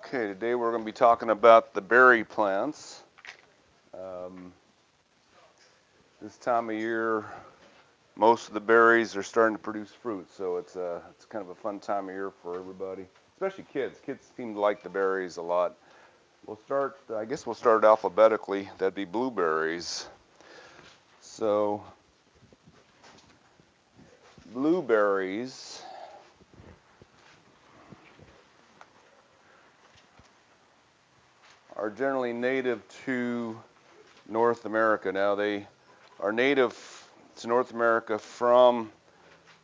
Okay, today we're going to be talking about the berry plants. This time of year, most of the berries are starting to produce fruit, so it's kind of a fun time of year for everybody, especially kids. Kids seem to like the berries a lot. I guess we'll start alphabetically. That'd be blueberries. So, blueberries are generally native to North America. Now, they are native to North America from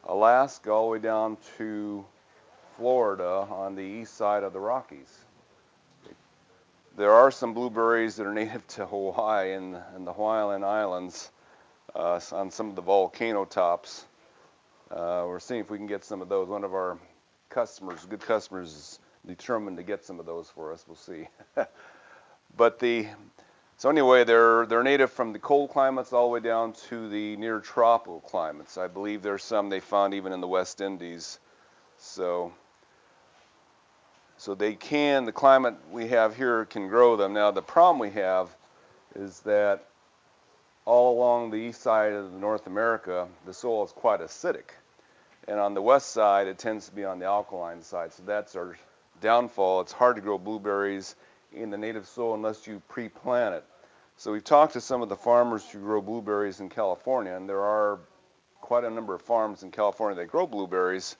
Alaska all the way down to Florida on the east side of the Rockies. There are some blueberries that are native to Hawaii and the Hawaiian Islands on some of the volcano tops. We're seeing if we can get some of those. One of our good customers, is determined to get some of those for us. We'll see. So anyway, they're native from the cold climates all the way down to the near tropical climates. I believe there's some they found even in the West Indies. So the climate we have here can grow them. Now the problem we have is that all along the east side of North America, the soil is quite acidic. And on the west side, it tends to be on the alkaline side. So that's our downfall. It's hard to grow blueberries in the native soil unless you pre-plant it. So we've talked to some of the farmers who grow blueberries in California, and there are quite a number of farms in California that grow blueberries,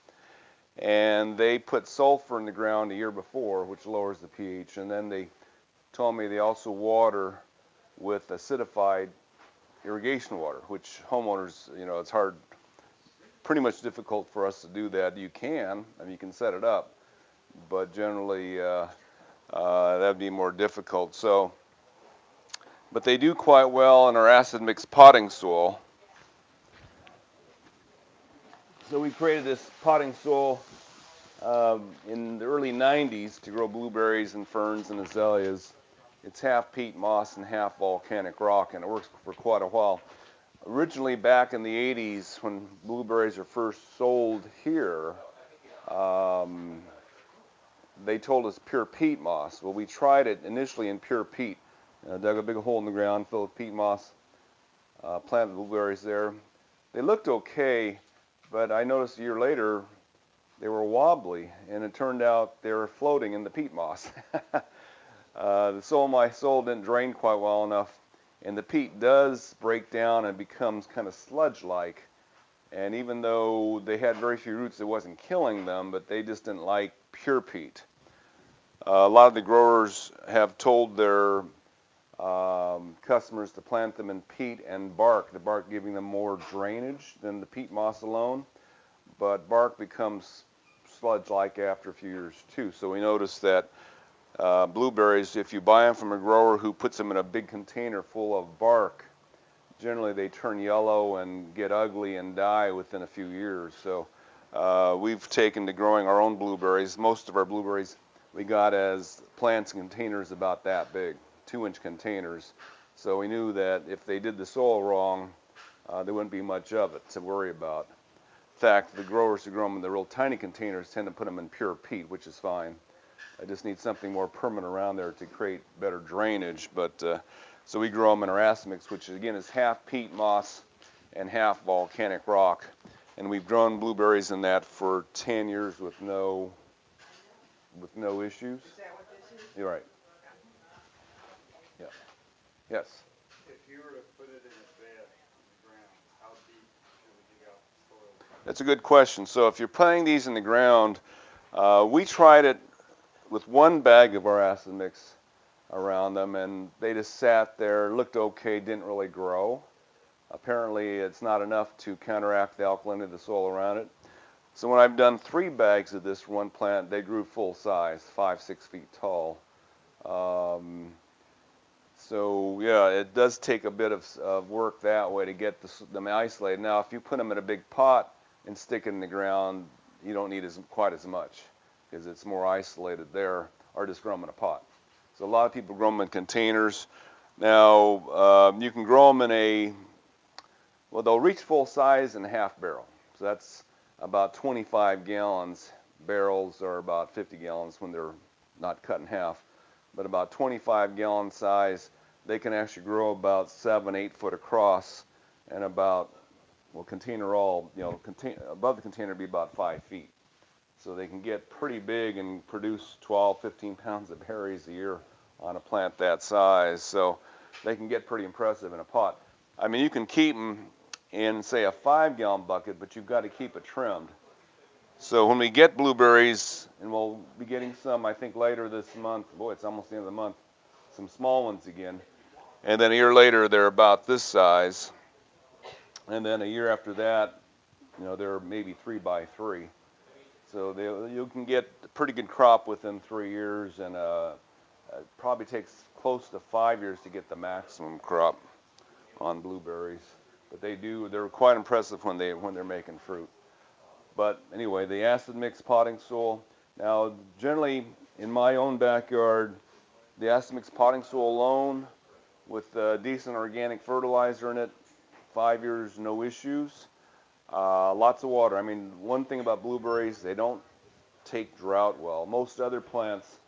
and they put sulfur in the ground the year before, which lowers the pH, and then they told me they also water with acidified irrigation water, which homeowners, it's hard, pretty much difficult for us to do that. You can set it up, but generally that'd be more difficult. But they do quite well in our acid mixed potting soil. So we created this potting soil in the early 90s to grow blueberries and ferns and azaleas. It's half peat moss and half volcanic rock, and it works for quite a while. Originally, back in the 80s, when blueberries were first sold here, they told us pure peat moss. Well, we tried it initially in pure peat. Dug a big hole in the ground, filled with peat moss, planted blueberries there. They looked okay, but I noticed a year later they were wobbly, and it turned out they were floating in the peat moss. My soil didn't drain quite well enough, and the peat does break down and becomes kind of sludge-like. And even though they had very few roots, it wasn't killing them, but they just didn't like pure peat. A lot of the growers have told their customers to plant them in peat and bark, the bark giving them more drainage than the peat moss alone, but bark becomes sludge-like after a few years too. So we noticed that blueberries, if you buy them from a grower who puts them in a big container full of bark, generally they turn yellow and get ugly and die within a few years. So we've taken to growing our own blueberries. Most of our blueberries we got as plants in containers about that big, 2-inch containers. So we knew that if they did the soil wrong, there wouldn't be much of it to worry about. In fact, the growers who grow them in the real tiny containers tend to put them in pure peat, which is fine. I just need something more permanent around there to create better drainage. So we grow them in our acid mix, which again is half peat moss and half volcanic rock. And we've grown blueberries in that for 10 years with no issues. Is that what this is? You're right. Yeah. Yes. If you were to put it in a bed in the ground, how deep should we dig out the soil? That's a good question. So if you're putting these in the ground, we tried it with one bag of our acid mix around them, and they just sat there, looked okay, didn't really grow. Apparently it's not enough to counteract the alkalinity of the soil around it. So when I've done 3 bags of this one plant, they grew full size, 5-6 feet tall. So yeah, it does take a bit of work that way to get them isolated. Now, if you put them in a big pot and stick it in the ground, you don't need quite as much because it's more isolated there, or just grow them in a pot. So a lot of people grow them in containers. Now, you can grow them in they'll reach full size in a half barrel. So that's about 25 gallons. Barrels are about 50 gallons when they're not cut in half, but about 25-gallon size. They can actually grow about 7, 8 foot across, and about, well, container all, above the container be about 5 feet. So they can get pretty big and produce 12, 15 pounds of berries a year on a plant that size. So they can get pretty impressive in a pot. I mean, you can keep them in, say, a 5-gallon bucket, but you've got to keep it trimmed. So when we get blueberries, and we'll be getting some, I think, later this month. Boy, it's almost the end of the month. Some small ones again. And then a year later, they're about this size. And then a year after that, they're maybe 3 by 3. So you can get a pretty good crop within 3 years, and it probably takes close to 5 years to get the maximum crop on blueberries. But they're quite impressive when they're making fruit. But anyway, the acid mix potting soil. Now, generally in my own backyard, the acid mix potting soil alone with decent organic fertilizer in it, 5 years, no issues. Lots of water. I mean, one thing about blueberries, they don't take drought well. Most other plants,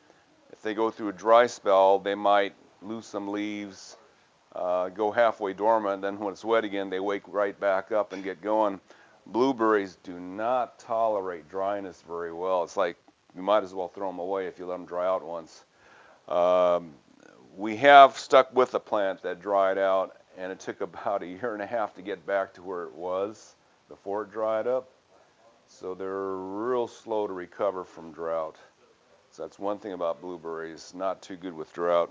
if they go through a dry spell, they might lose some leaves, go halfway dormant, then when it's wet again, they wake right back up and get going. Blueberries do not tolerate dryness very well. It's like you might as well throw them away if you let them dry out once. We have stuck with a plant that dried out, and it took about a year and a half to get back to where it was before it dried up. So they're real slow to recover from drought. So that's one thing about blueberries, not too good with drought.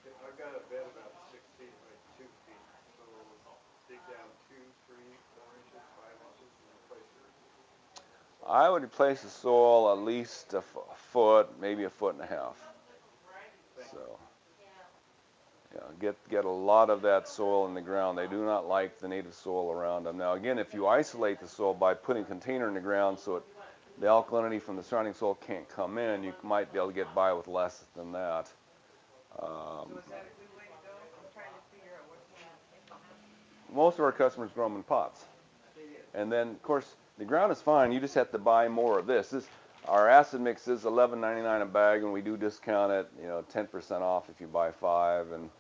I've got a bed about 6 feet by 2 feet, so dig down 2, 3, 4 inches, 5 inches, and replace it. I would replace the soil at least a foot, maybe a foot and a half. So, get a lot of that soil in the ground. They do not like the native soil around them. Now, again, if you isolate the soil by putting a container in the ground so the alkalinity from the surrounding soil can't come in, you might be able to get by with less than that. So is that a good way to go? I'm trying to figure out what's Most of our customers grow them in pots. And then, of course, the ground is fine. You just have to buy more of this. Our acid mix is $11.99 a bag, and we do discount it, 10% off if you buy 5, and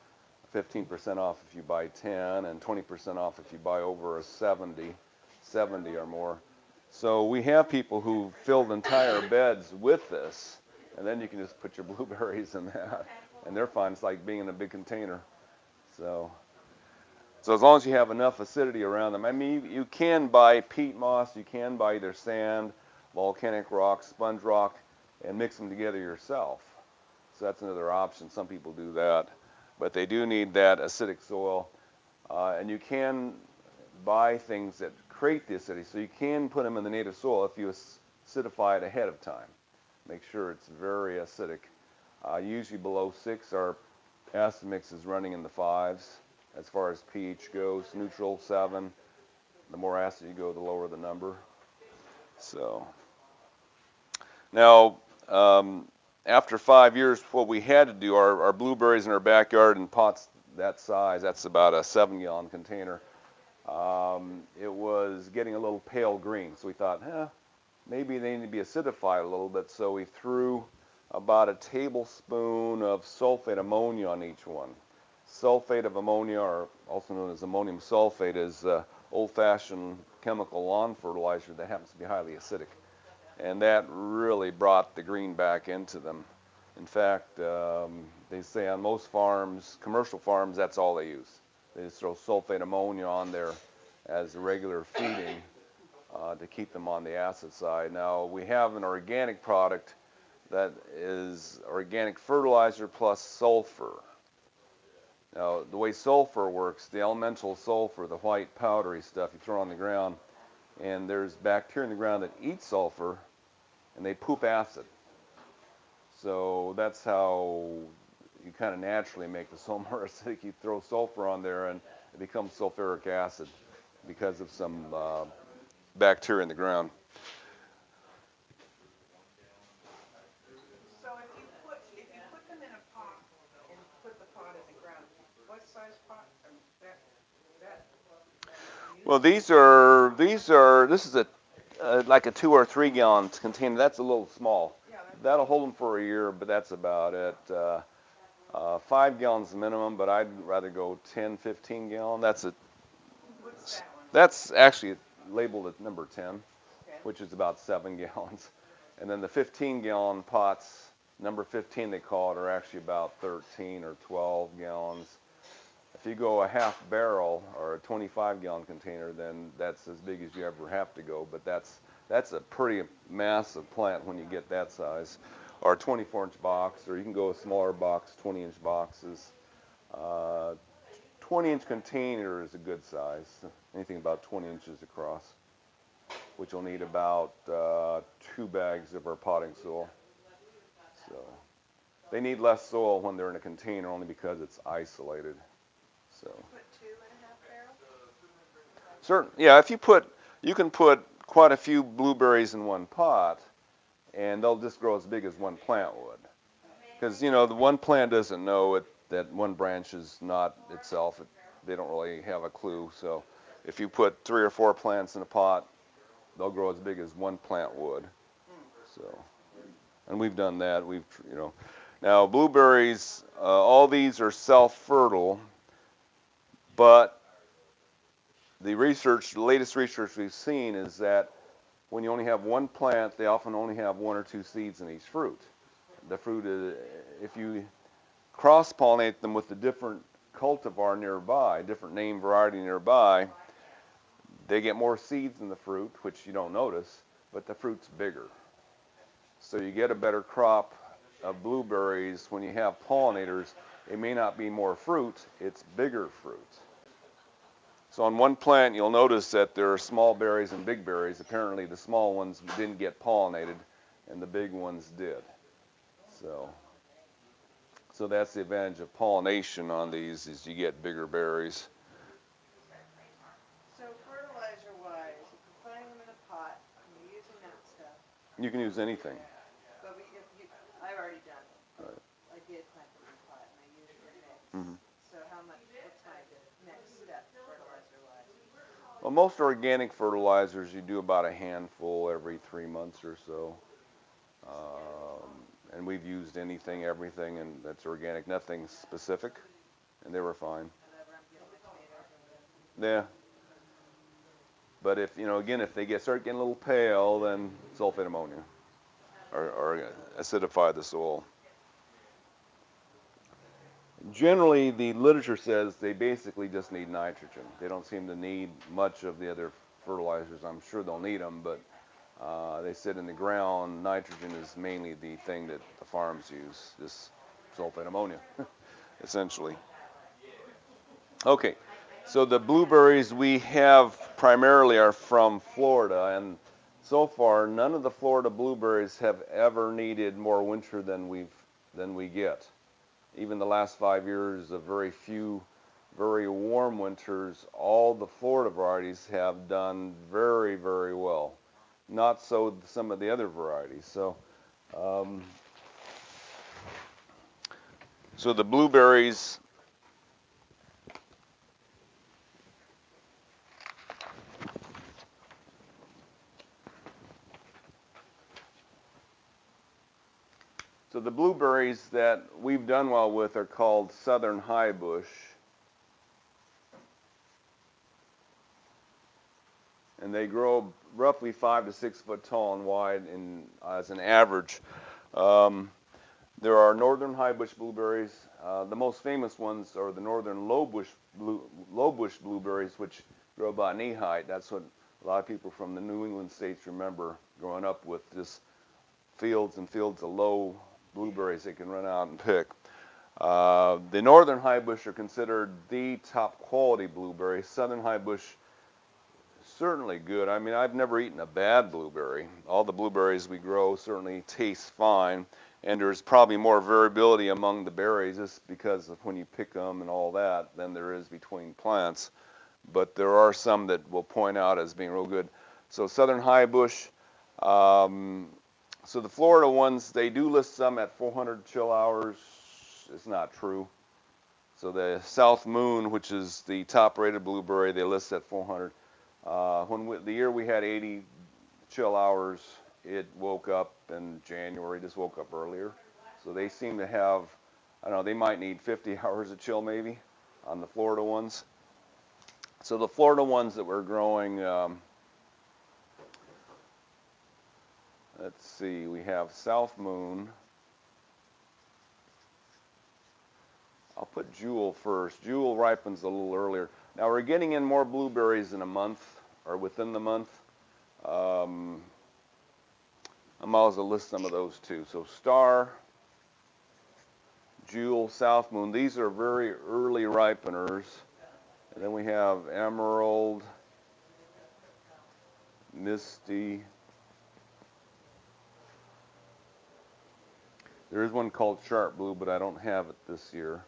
15% off if you buy 10, and 20% off if you buy over a 70 or more. So we have people who filled entire beds with this, and then you can just put your blueberries in that, and they're fine. It's like being in a big container. So as long as you have enough acidity around them. I mean, you can buy peat moss, you can buy either sand, volcanic rock, sponge rock, and mix them together yourself. So that's another option. Some people do that. But they do need that acidic soil. And you can buy things that create the acidity. So you can put them in the native soil if you acidify it ahead of time. Make sure it's very acidic. Usually below 6, our acid mix is running in the 5s. As far as pH goes, neutral 7. The more acid you go, the lower the number. So now, after 5 years, what we had to do, our blueberries in our backyard in pots that size, that's about a 7-gallon container, it was getting a little pale green. So we thought, maybe they need to be acidified a little bit. So we threw about a tablespoon of sulfate ammonia on each one. Sulfate of ammonia, or also known as ammonium sulfate, is old-fashioned chemical lawn fertilizer that happens to be highly acidic. And that really brought the green back into them. In fact, they say on most farms, commercial farms, that's all they use. They just throw sulfate ammonia on there as regular feeding to keep them on the acid side. Now, we have an organic product that is organic fertilizer plus sulfur. Now, the way sulfur works, the elemental sulfur, the white powdery stuff you throw on the ground, and there's bacteria in the ground that eat sulfur, and they poop acid. So that's how you kind of naturally make the soil more acidic. You throw sulfur on there, and it becomes sulfuric acid because of some bacteria in the ground. So if you put them in a pot and put the pot in the ground, what size pot? Well, this is like a 2 or 3 gallon container. That's a little small. Yeah, that'll hold them for a year, but that's about it. 5 gallons minimum, but I'd rather go 10, 15 gallon. What's that one? That's actually labeled at number 10, Okay. which is about 7 gallons. And then the 15 gallon pots, number 15 they call it, are actually about 13 or 12 gallons. If you go a half barrel or a 25 gallon container, then that's as big as you ever have to go, but that's a pretty massive plant when you get that size. Or a 24-inch box, or you can go a smaller box, 20-inch boxes. 20-inch container is a good size, anything about 20 inches across, which will need about 2 bags of our potting soil. So they need less soil when they're in a container only because it's isolated. So Put 2.5 barrels? certain, yeah, if you can put quite a few blueberries in one pot, and they'll just grow as big as one plant would. Because, the one plant doesn't know that one branch is not itself. They don't really have a clue. So if you put 3 or 4 plants in a pot, they'll grow as big as one plant would. So, and we've done that. Now blueberries, all these are self-fertile, but the latest research we've seen is that when you only have one plant, they often only have 1 or 2 seeds in each fruit. The fruit is, if you cross-pollinate them with a different cultivar nearby, different name variety nearby, they get more seeds in the fruit, which you don't notice, but the fruit's bigger. So you get a better crop of blueberries when you have pollinators. It may not be more fruit, it's bigger fruit. So on one plant, you'll notice that there are small berries and big berries. Apparently the small ones didn't get pollinated, and the big ones did. So that's the advantage of pollination on these, is you get bigger berries. So fertilizer-wise, if you're planting them in a pot and you're using that stuff, You can use anything. but I've already done it. Right. I did plant them in a pot and I used your mix. Mhm. So what's my next step fertilizer-wise? Well, most organic fertilizers, you do about a handful every 3 months or so. And we've used anything, everything, and that's organic, nothing specific, and they were fine. Whatever I'm getting the tomatoes. Yeah. But if they start getting a little pale, then sulfate ammonia or acidify the soil. Generally, the literature says they basically just need nitrogen. They don't seem to need much of the other fertilizers. I'm sure they'll need them, but they said in the ground, nitrogen is mainly the thing that the farms use, this sulfate ammonia, essentially. Okay, so the blueberries we have primarily are from Florida, and so far, none of the Florida blueberries have ever needed more winter than we get. Even the last 5 years of very few, very warm winters, all the Florida varieties have done very, very well. Not so some of the other varieties. So the blueberries, that we've done well with are called Southern High Bush. And they grow roughly 5 to 6 foot tall and wide as an average. There are northern high bush blueberries. The most famous ones are the northern low bush blueberries, which grow about knee height. That's what a lot of people from the New England states remember growing up with, just fields and fields of low blueberries they can run out and pick. The northern high bush are considered the top quality blueberry. Southern high bush, certainly good. I mean, I've never eaten a bad blueberry. All the blueberries we grow certainly taste fine, and there's probably more variability among the berries just because of when you pick them and all that than there is between plants. But there are some that will point out as being real good. So Southern High Bush. So the Florida ones, they do list some at 400 chill hours. It's not true. So the South Moon, which is the top-rated blueberry, they list at 400. The year we had 80 chill hours, it woke up in January, just woke up earlier. So they seem to have, I don't know, they might need 50 hours of chill maybe on the Florida ones. So the Florida ones that we're growing, let's see, we have South Moon. I'll put Jewel first. Jewel ripens a little earlier. Now we're getting in more blueberries in a month, or within the month. I might as well list some of those too. So Star, Jewel, South Moon, these are very early ripeners. And then we have Emerald, Misty. There is one called Sharp Blue, but I don't have it this year.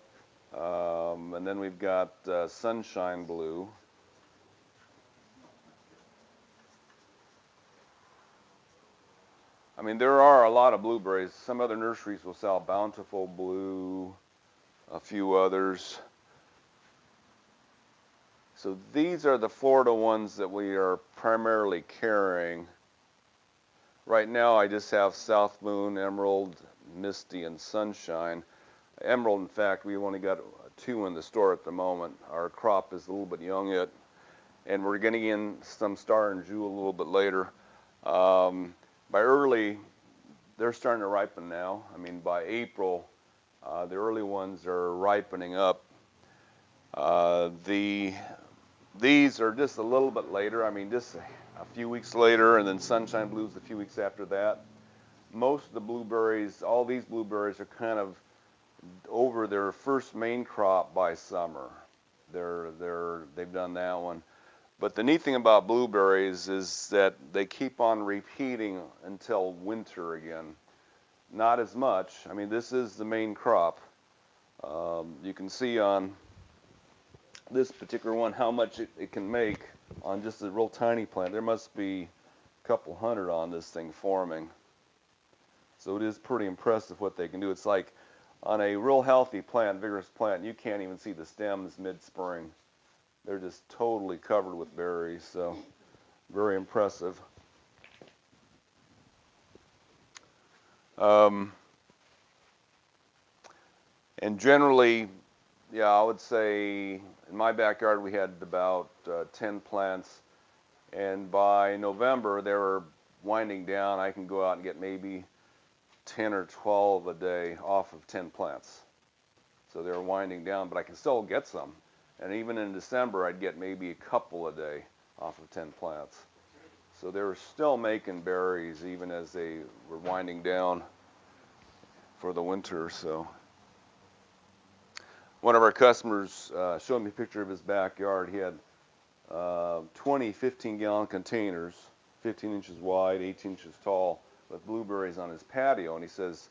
And then we've got Sunshine Blue. I mean, there are a lot of blueberries. Some other nurseries will sell Bountiful Blue, a few others. So these are the Florida ones that we are primarily carrying. Right now I just have South Moon, Emerald, Misty, and Sunshine. Emerald, in fact, we've only got 2 in the store at the moment. Our crop is a little bit young yet, and we're getting in some Star and Jewel a little bit later. By early, they're starting to ripen now. I mean, by April, the early ones are ripening up. These are just a little bit later. I mean, just a few weeks later, and then Sunshine Blue's a few weeks after that. Most of the blueberries, all these blueberries are kind of over their first main crop by summer. They've done that one. But the neat thing about blueberries is that they keep on repeating until winter again. Not as much. I mean, this is the main crop. You can see on this particular one how much it can make on just a real tiny plant. There must be a couple hundred on this thing forming. So it is pretty impressive what they can do. It's like on a real healthy plant, vigorous plant, you can't even see the stems mid-spring. They're just totally covered with berries, so very impressive. And generally, yeah, I would say in my backyard we had about 10 plants, and by November they were winding down. I can go out and get maybe 10 or 12 a day off of 10 plants. So they're winding down, but I can still get some. And even in December, I'd get maybe a couple a day off of 10 plants. So they were still making berries even as they were winding down for the winter. So one of our customers showed me a picture of his backyard. He had 20 15-gallon containers, 15 inches wide, 18 inches tall, with blueberries on his patio. And he says,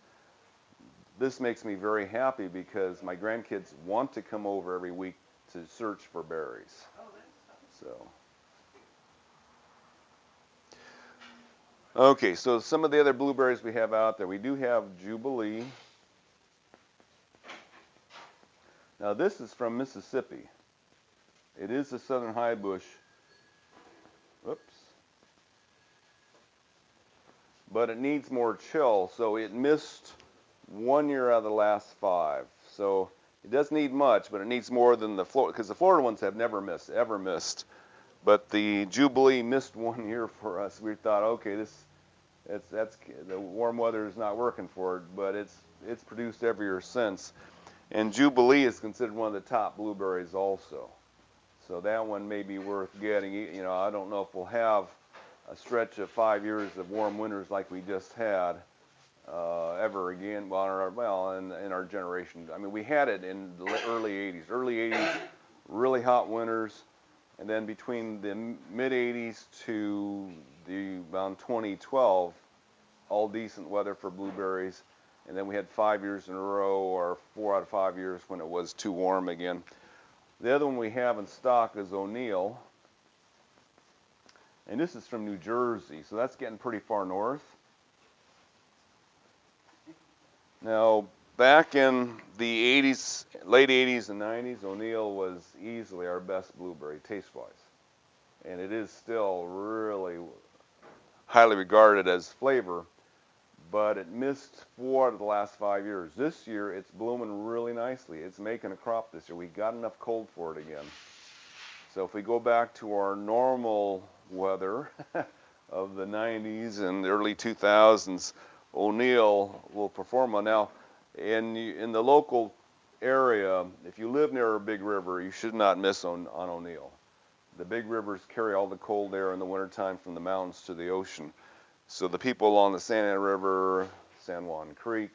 this makes me very happy because my grandkids want to come over every week to search for berries. So, okay, so some of the other blueberries we have out there. We do have Jubilee. Now this is from Mississippi. It is a southern high bush. Oops. But it needs more chill, so it missed 1 year out of the last 5. So it does need much, but it needs more than the Florida, because the Florida ones have never missed, ever missed. But the Jubilee missed 1 year for us. We thought, okay, that's the warm weather is not working for it, but it's produced every year since. And Jubilee is considered one of the top blueberries also. So that one may be worth getting. You know, I don't know if we'll have a stretch of 5 years of warm winters like we just had ever again. Well, in our generation. I mean, we had it in the early 80s. Early 80s, really hot winters, and then between the mid 80s to around 2012, all decent weather for blueberries. And then we had 5 years in a row, or 4 out of 5 years when it was too warm again. The other one we have in stock is O'Neill. And this is from New Jersey, so that's getting pretty far north. Now, back in the 80s, late 80s and 90s, O'Neill was easily our best blueberry, taste-wise. And it is still really highly regarded as flavor, but it missed 4 out of the last 5 years. This year, it's blooming really nicely. It's making a crop this year. We got enough cold for it again. So if we go back to our normal weather of the 90s and the early 2000s, O'Neill will perform well. Now, in the local area, if you live near a big river, you should not miss on O'Neill. The big rivers carry all the cold air in the wintertime from the mountains to the ocean. So the people along the Santa Ana River, San Juan Creek,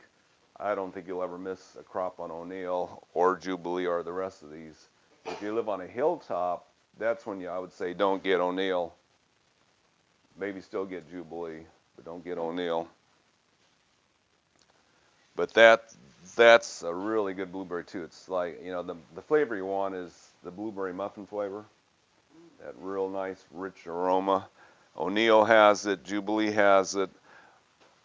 I don't think you'll ever miss a crop on O'Neill or Jubilee or the rest of these. If you live on a hilltop, that's when I would say don't get O'Neill. Maybe still get Jubilee, but don't get O'Neill. But that's a really good blueberry too. It's like, you know, the flavor you want is the blueberry muffin flavor. That real nice, rich aroma. O'Neill has it. Jubilee has it.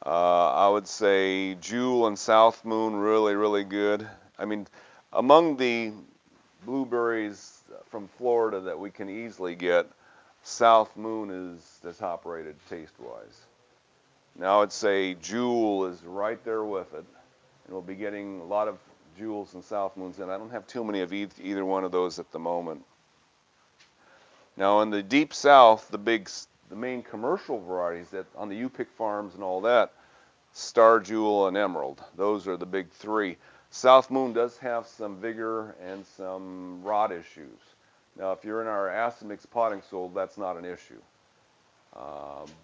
I would say Jewel and South Moon really, really good. I mean, among the blueberries from Florida that we can easily get, South Moon is the top rated taste-wise. Now I would say Jewel is right there with it. And we'll be getting a lot of Jewels and South Moons in. I don't have too many of either one of those at the moment. Now in the deep south, the main commercial varieties that on the U-Pick farms and all that, Star Jewel and Emerald. Those are the big three. South Moon does have some vigor and some rot issues. Now if you're in our acid mix potting soil, that's not an issue.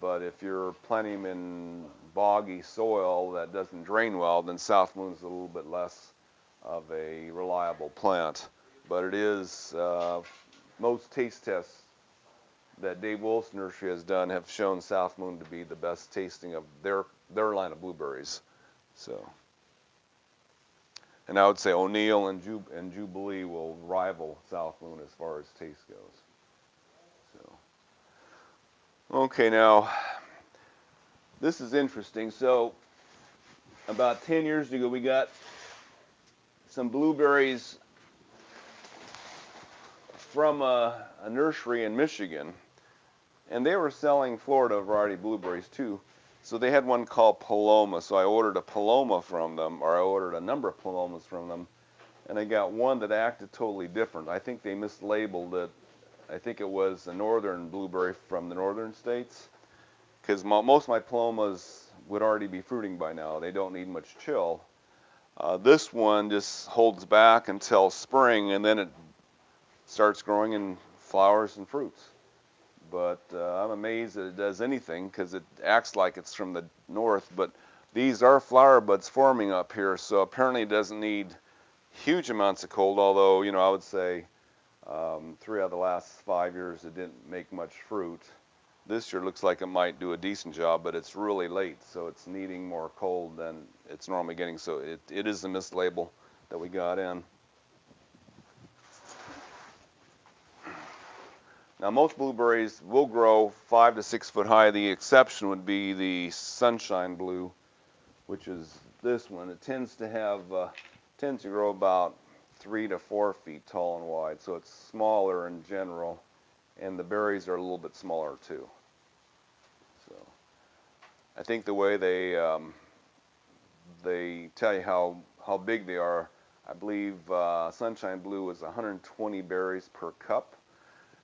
But if you're planting them in boggy soil that doesn't drain well, then South Moon's a little bit less of a reliable plant. But it is, most taste tests that Dave Wolf's nursery has done have shown South Moon to be the best tasting of their line of blueberries. So, and I would say O'Neill and Jubilee will rival South Moon as far as taste goes. So, okay, now this is interesting. So, about 10 years ago, we got some blueberries from a nursery in Michigan, and they were selling Florida variety blueberries too. So they had one called Paloma. So I ordered a Paloma from them, or I ordered a number of Palomas from them, and I got one that acted totally different. I think they mislabeled it. I think it was a northern blueberry from the northern states, because most of my Palomas would already be fruiting by now. They don't need much chill. This one just holds back until spring, and then it starts growing in flowers and fruits. But I'm amazed that it does anything, because it acts like it's from the north. But these are flower buds forming up here, so apparently it doesn't need huge amounts of cold, although, you know, I would say 3 out of the last 5 years it didn't make much fruit. This year looks like it might do a decent job, but it's really late, so it's needing more cold than it's normally getting. So it is a mislabel that we got in. Now most blueberries will grow 5 to 6 foot high. The exception would be the Sunshine Blue, which is this one. It tends to grow about 3 to 4 feet tall and wide, so it's smaller in general, and the berries are a little bit smaller too. So I think the way they tell you how big they are, I believe Sunshine Blue is 120 berries per cup.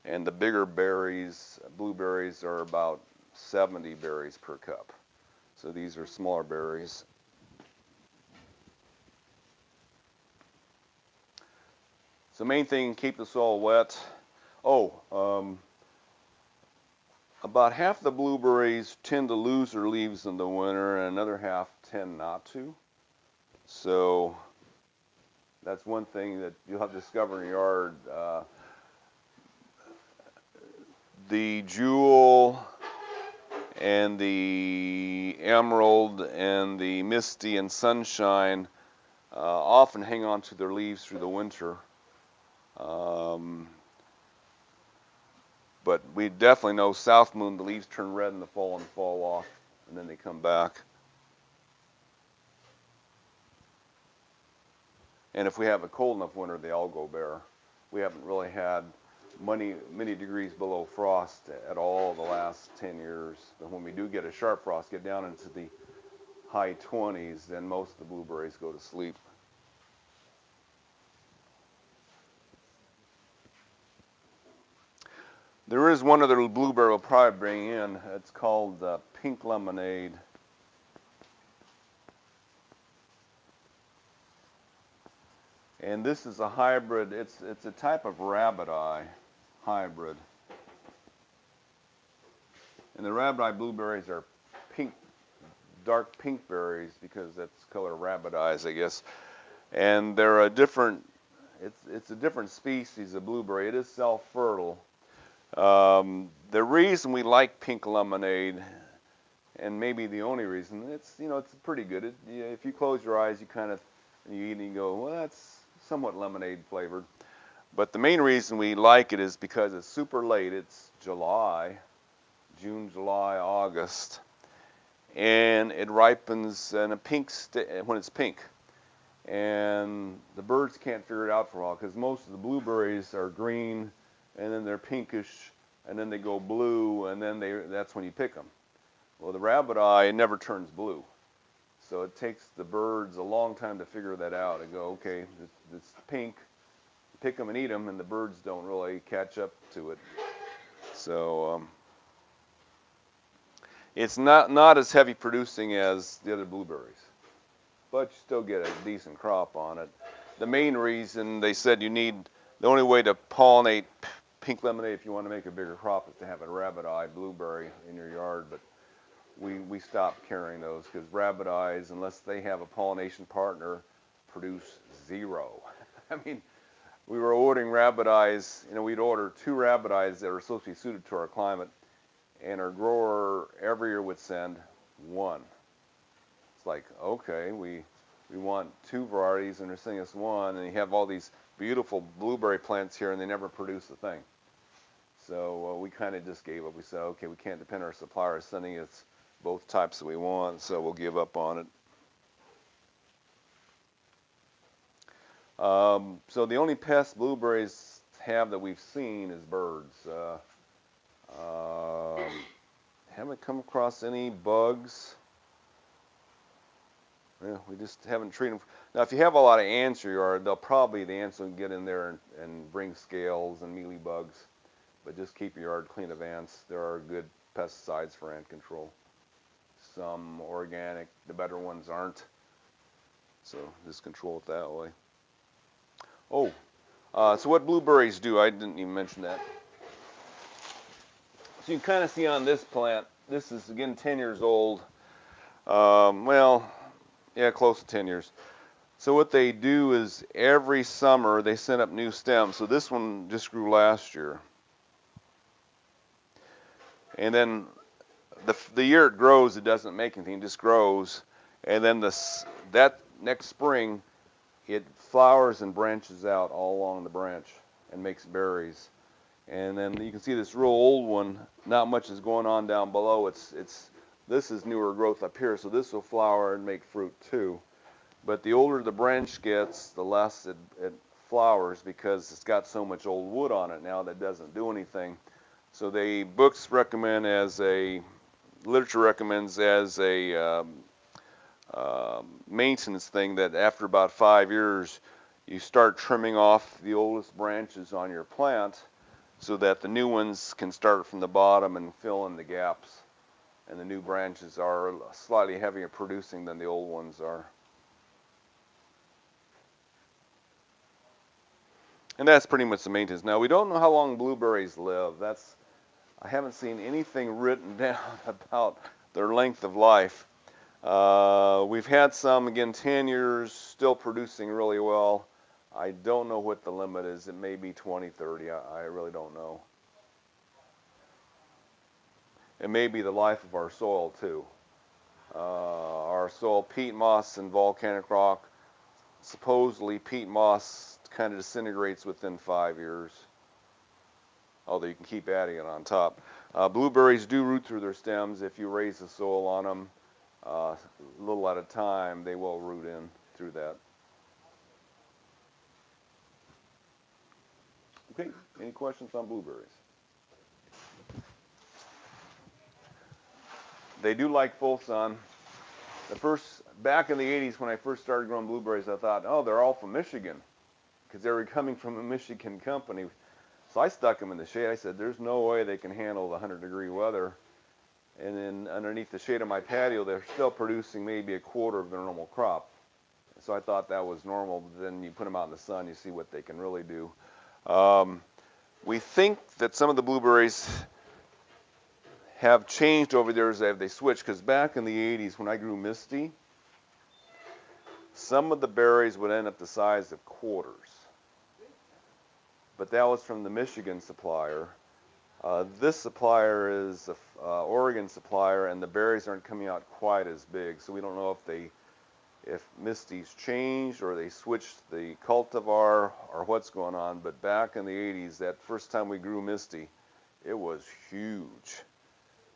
And the bigger berries, blueberries, are about 70 berries per cup. So these are smaller berries. So main thing, keep the soil wet. About half the blueberries tend to lose their leaves in the winter, and another half tend not to. So that's one thing that you'll have to discover in your yard. The Jewel and the Emerald and the Misty and Sunshine often hang on to their leaves through the winter. But we definitely know South Moon, the leaves turn red in the fall and fall off, and then they come back. And if we have a cold enough winter, they all go bare. We haven't really had many degrees below frost at all the last 10 years. But when we do get a sharp frost, get down into the high 20s, then most of the blueberries go to sleep. There is one other blueberry we'll probably bring in. It's called pink lemonade. And this is a hybrid. It's a type of rabbit eye hybrid. And the rabbit eye blueberries are pink, dark pink berries because that's color rabbit eyes, I guess. And they're a different. It's a different species of blueberry. It is self-fertile. The reason we like pink lemonade, and maybe the only reason, it's pretty good. If you close your eyes, you eat and you go, well, that's somewhat lemonade flavored. But the main reason we like it is because it's super late. It's June, July, August, and it ripens in a pink when it's pink. And the birds can't figure it out for a while because most of the blueberries are green, and then they're pinkish, and then they go blue, and then that's when you pick them. Well, the rabbit eye never turns blue. So it takes the birds a long time to figure that out and go, okay, it's pink, pick them and eat them, and the birds don't really catch up to it. So it's not as heavy producing as the other blueberries, but you still get a decent crop on it. The main reason they said the only way to pollinate pink lemonade if you want to make a bigger crop is to have a rabbit eye blueberry in your yard, but we stopped carrying those because rabbit eyes, unless they have a pollination partner, produce zero. I mean, we were ordering rabbit eyes, we'd order 2 rabbit eyes that are supposed to be suited to our climate, and our grower every year would send 1. It's like, okay, we want 2 varieties and they're sending us 1, and you have all these beautiful blueberry plants here and they never produce a thing. So we kind of just gave up. We said, okay, we can't depend on our suppliers sending us both types that we want, so we'll give up on it. So the only pest blueberries have that we've seen is birds. Haven't come across any bugs. Yeah, we just haven't treated them. Now, if you have a lot of ants in your yard, the ants will get in there and bring scales and mealy bugs. But just keep your yard clean of ants. There are good pesticides for ant control. Some organic, the better ones aren't. So just control it that way. Oh, so what blueberries do, I didn't even mention that. So you can kind of see on this plant, this is again 10 years old. Well, yeah, close to 10 years. So what they do is every summer they send up new stems. So this one just grew last year. And then the year it grows, it doesn't make anything, it just grows. And then that next spring, it flowers and branches out all along the branch and makes berries. And then you can see this real old one, not much is going on down below. This is newer growth up here, so this will flower and make fruit too. But the older the branch gets, the less it flowers because it's got so much old wood on it now that doesn't do anything. So books recommend literature recommends as a maintenance thing that after about 5 years, you start trimming off the oldest branches on your plant so that the new ones can start from the bottom and fill in the gaps. And the new branches are slightly heavier producing than the old ones are. And that's pretty much the maintenance. Now, we don't know how long blueberries live. I haven't seen anything written down about their length of life. We've had some, again, 10 years, still producing really well. I don't know what the limit is. It may be 20, 30. I really don't know. It may be the life of our soil, too. Our soil, peat moss and volcanic rock, supposedly peat moss kind of disintegrates within 5 years, although you can keep adding it on top. Blueberries do root through their stems. If you raise the soil on them a little at a time, they will root in through that. Okay, any questions on blueberries? They do like full sun. Back in the 80s when I first started growing blueberries, I thought, oh, they're all from Michigan, because they were coming from a Michigan company. So I stuck them in the shade. I said, there's no way they can handle the 100-degree weather. And then underneath the shade of my patio, they're still producing maybe a quarter of their normal crop. So I thought that was normal. But then you put them out in the sun, you see what they can really do. We think that some of the blueberries have changed over there as they switched, because back in the 80s when I grew Misty, some of the berries would end up the size of quarters. But that was from the Michigan supplier. This supplier is an Oregon supplier, and the berries aren't coming out quite as big, so we don't know if Misty's changed or they switched the cultivar or what's going on. But back in the 80s, that first time we grew Misty, it was huge.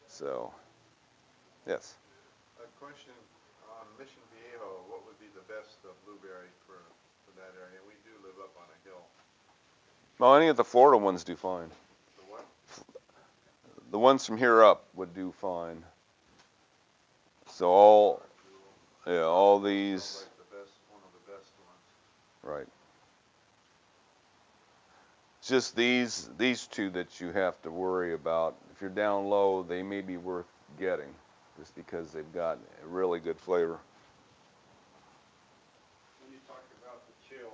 So, yes. A question on Mission Viejo, what would be the best blueberry for that area? We do live up on a hill. Well, any of the Florida ones do fine. The what? The ones from here up would do fine. So all these. Sounds like the best, one of the best ones. Right. It's just these two that you have to worry about. If you're down low, they may be worth getting, just because they've got a really good flavor. When you talk about the chill,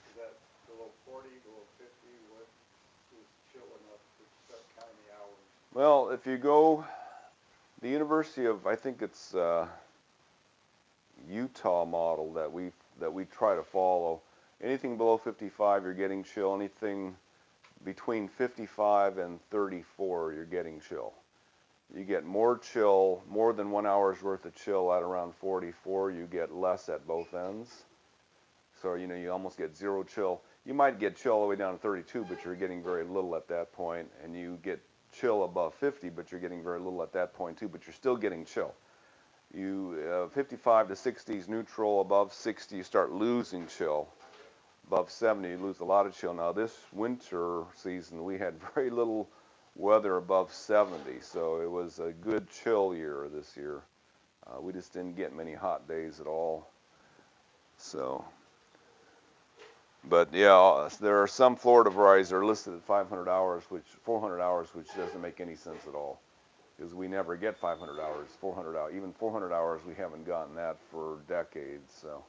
is that below 40, below 50? What is chill enough to start counting the hours? Well, if you go, the University of, I think it's Utah model that we try to follow. Anything below 55, you're getting chill. Anything between 55 and 34, you're getting chill. You get more chill, more than 1 hour's worth of chill at around 44. You get less at both ends. So, you almost get zero chill. You might get chill all the way down to 32, but you're getting very little at that point. And you get chill above 50, but you're getting very little at that point too, but you're still getting chill. 55 to 60 is neutral. Above 60, you start losing chill. Above 70, you lose a lot of chill. Now, this winter season, we had very little weather above 70, so it was a good chill year this year. We just didn't get many hot days at all. So, but yeah, there are some Florida varieties that are listed at 500 hours, 400 hours, which doesn't make any sense at all, because we never get 500 hours, 400 hours, even 400 hours. We haven't gotten that for decades. So.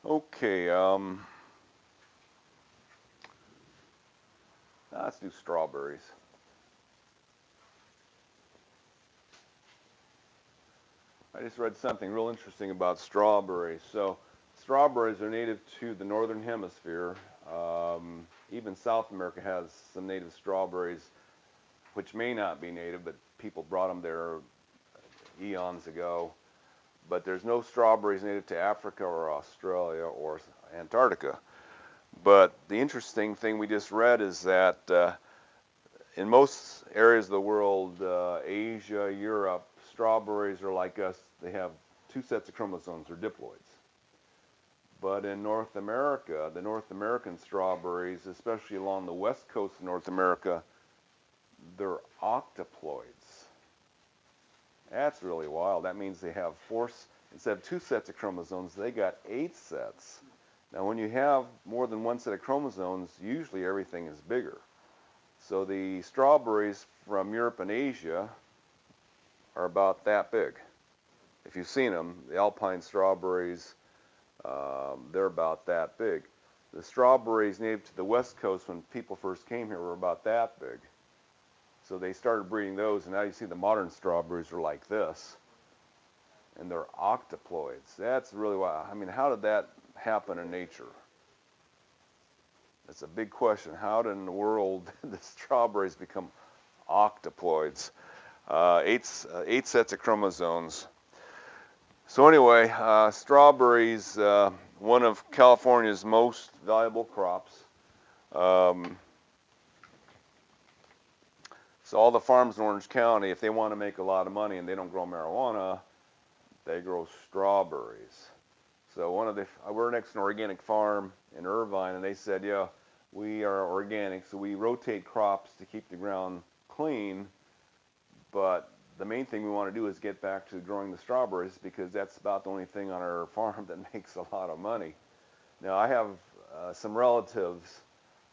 Okay, let's do strawberries. I just read something real interesting about strawberries. So, strawberries are native to the northern hemisphere. Even South America has some native strawberries, which may not be native, but people brought them there eons ago. But there's no strawberries native to Africa or Australia or Antarctica. But the interesting thing we just read is that in most areas of the world, Asia, Europe, strawberries are like us. They have two sets of chromosomes, or diploids. But in North America, the North American strawberries, especially along the west coast of North America, they're octoploids. That's really wild. That means they have instead of two sets of chromosomes, they got 8 sets. Now, when you have more than one set of chromosomes, usually everything is bigger. So the strawberries from Europe and Asia are about that big. If you've seen them, the alpine strawberries, they're about that big. The strawberries native to the west coast, when people first came here, were about that big. So they started breeding those, and now you see the modern strawberries are like this. And they're octoploids. That's really why. I mean, how did that happen in nature? That's a big question. How did in the world did the strawberries become octoploids? 8 sets of chromosomes. So anyway, strawberries, one of California's most valuable crops. So all the farms in Orange County, if they want to make a lot of money and they don't grow marijuana, they grow strawberries. So we're next to an organic farm in Irvine, and they said, yeah, we are organic, so we rotate crops to keep the ground clean, but the main thing we want to do is get back to growing the strawberries because that's about the only thing on our farm that makes a lot of money. Now, I have some relatives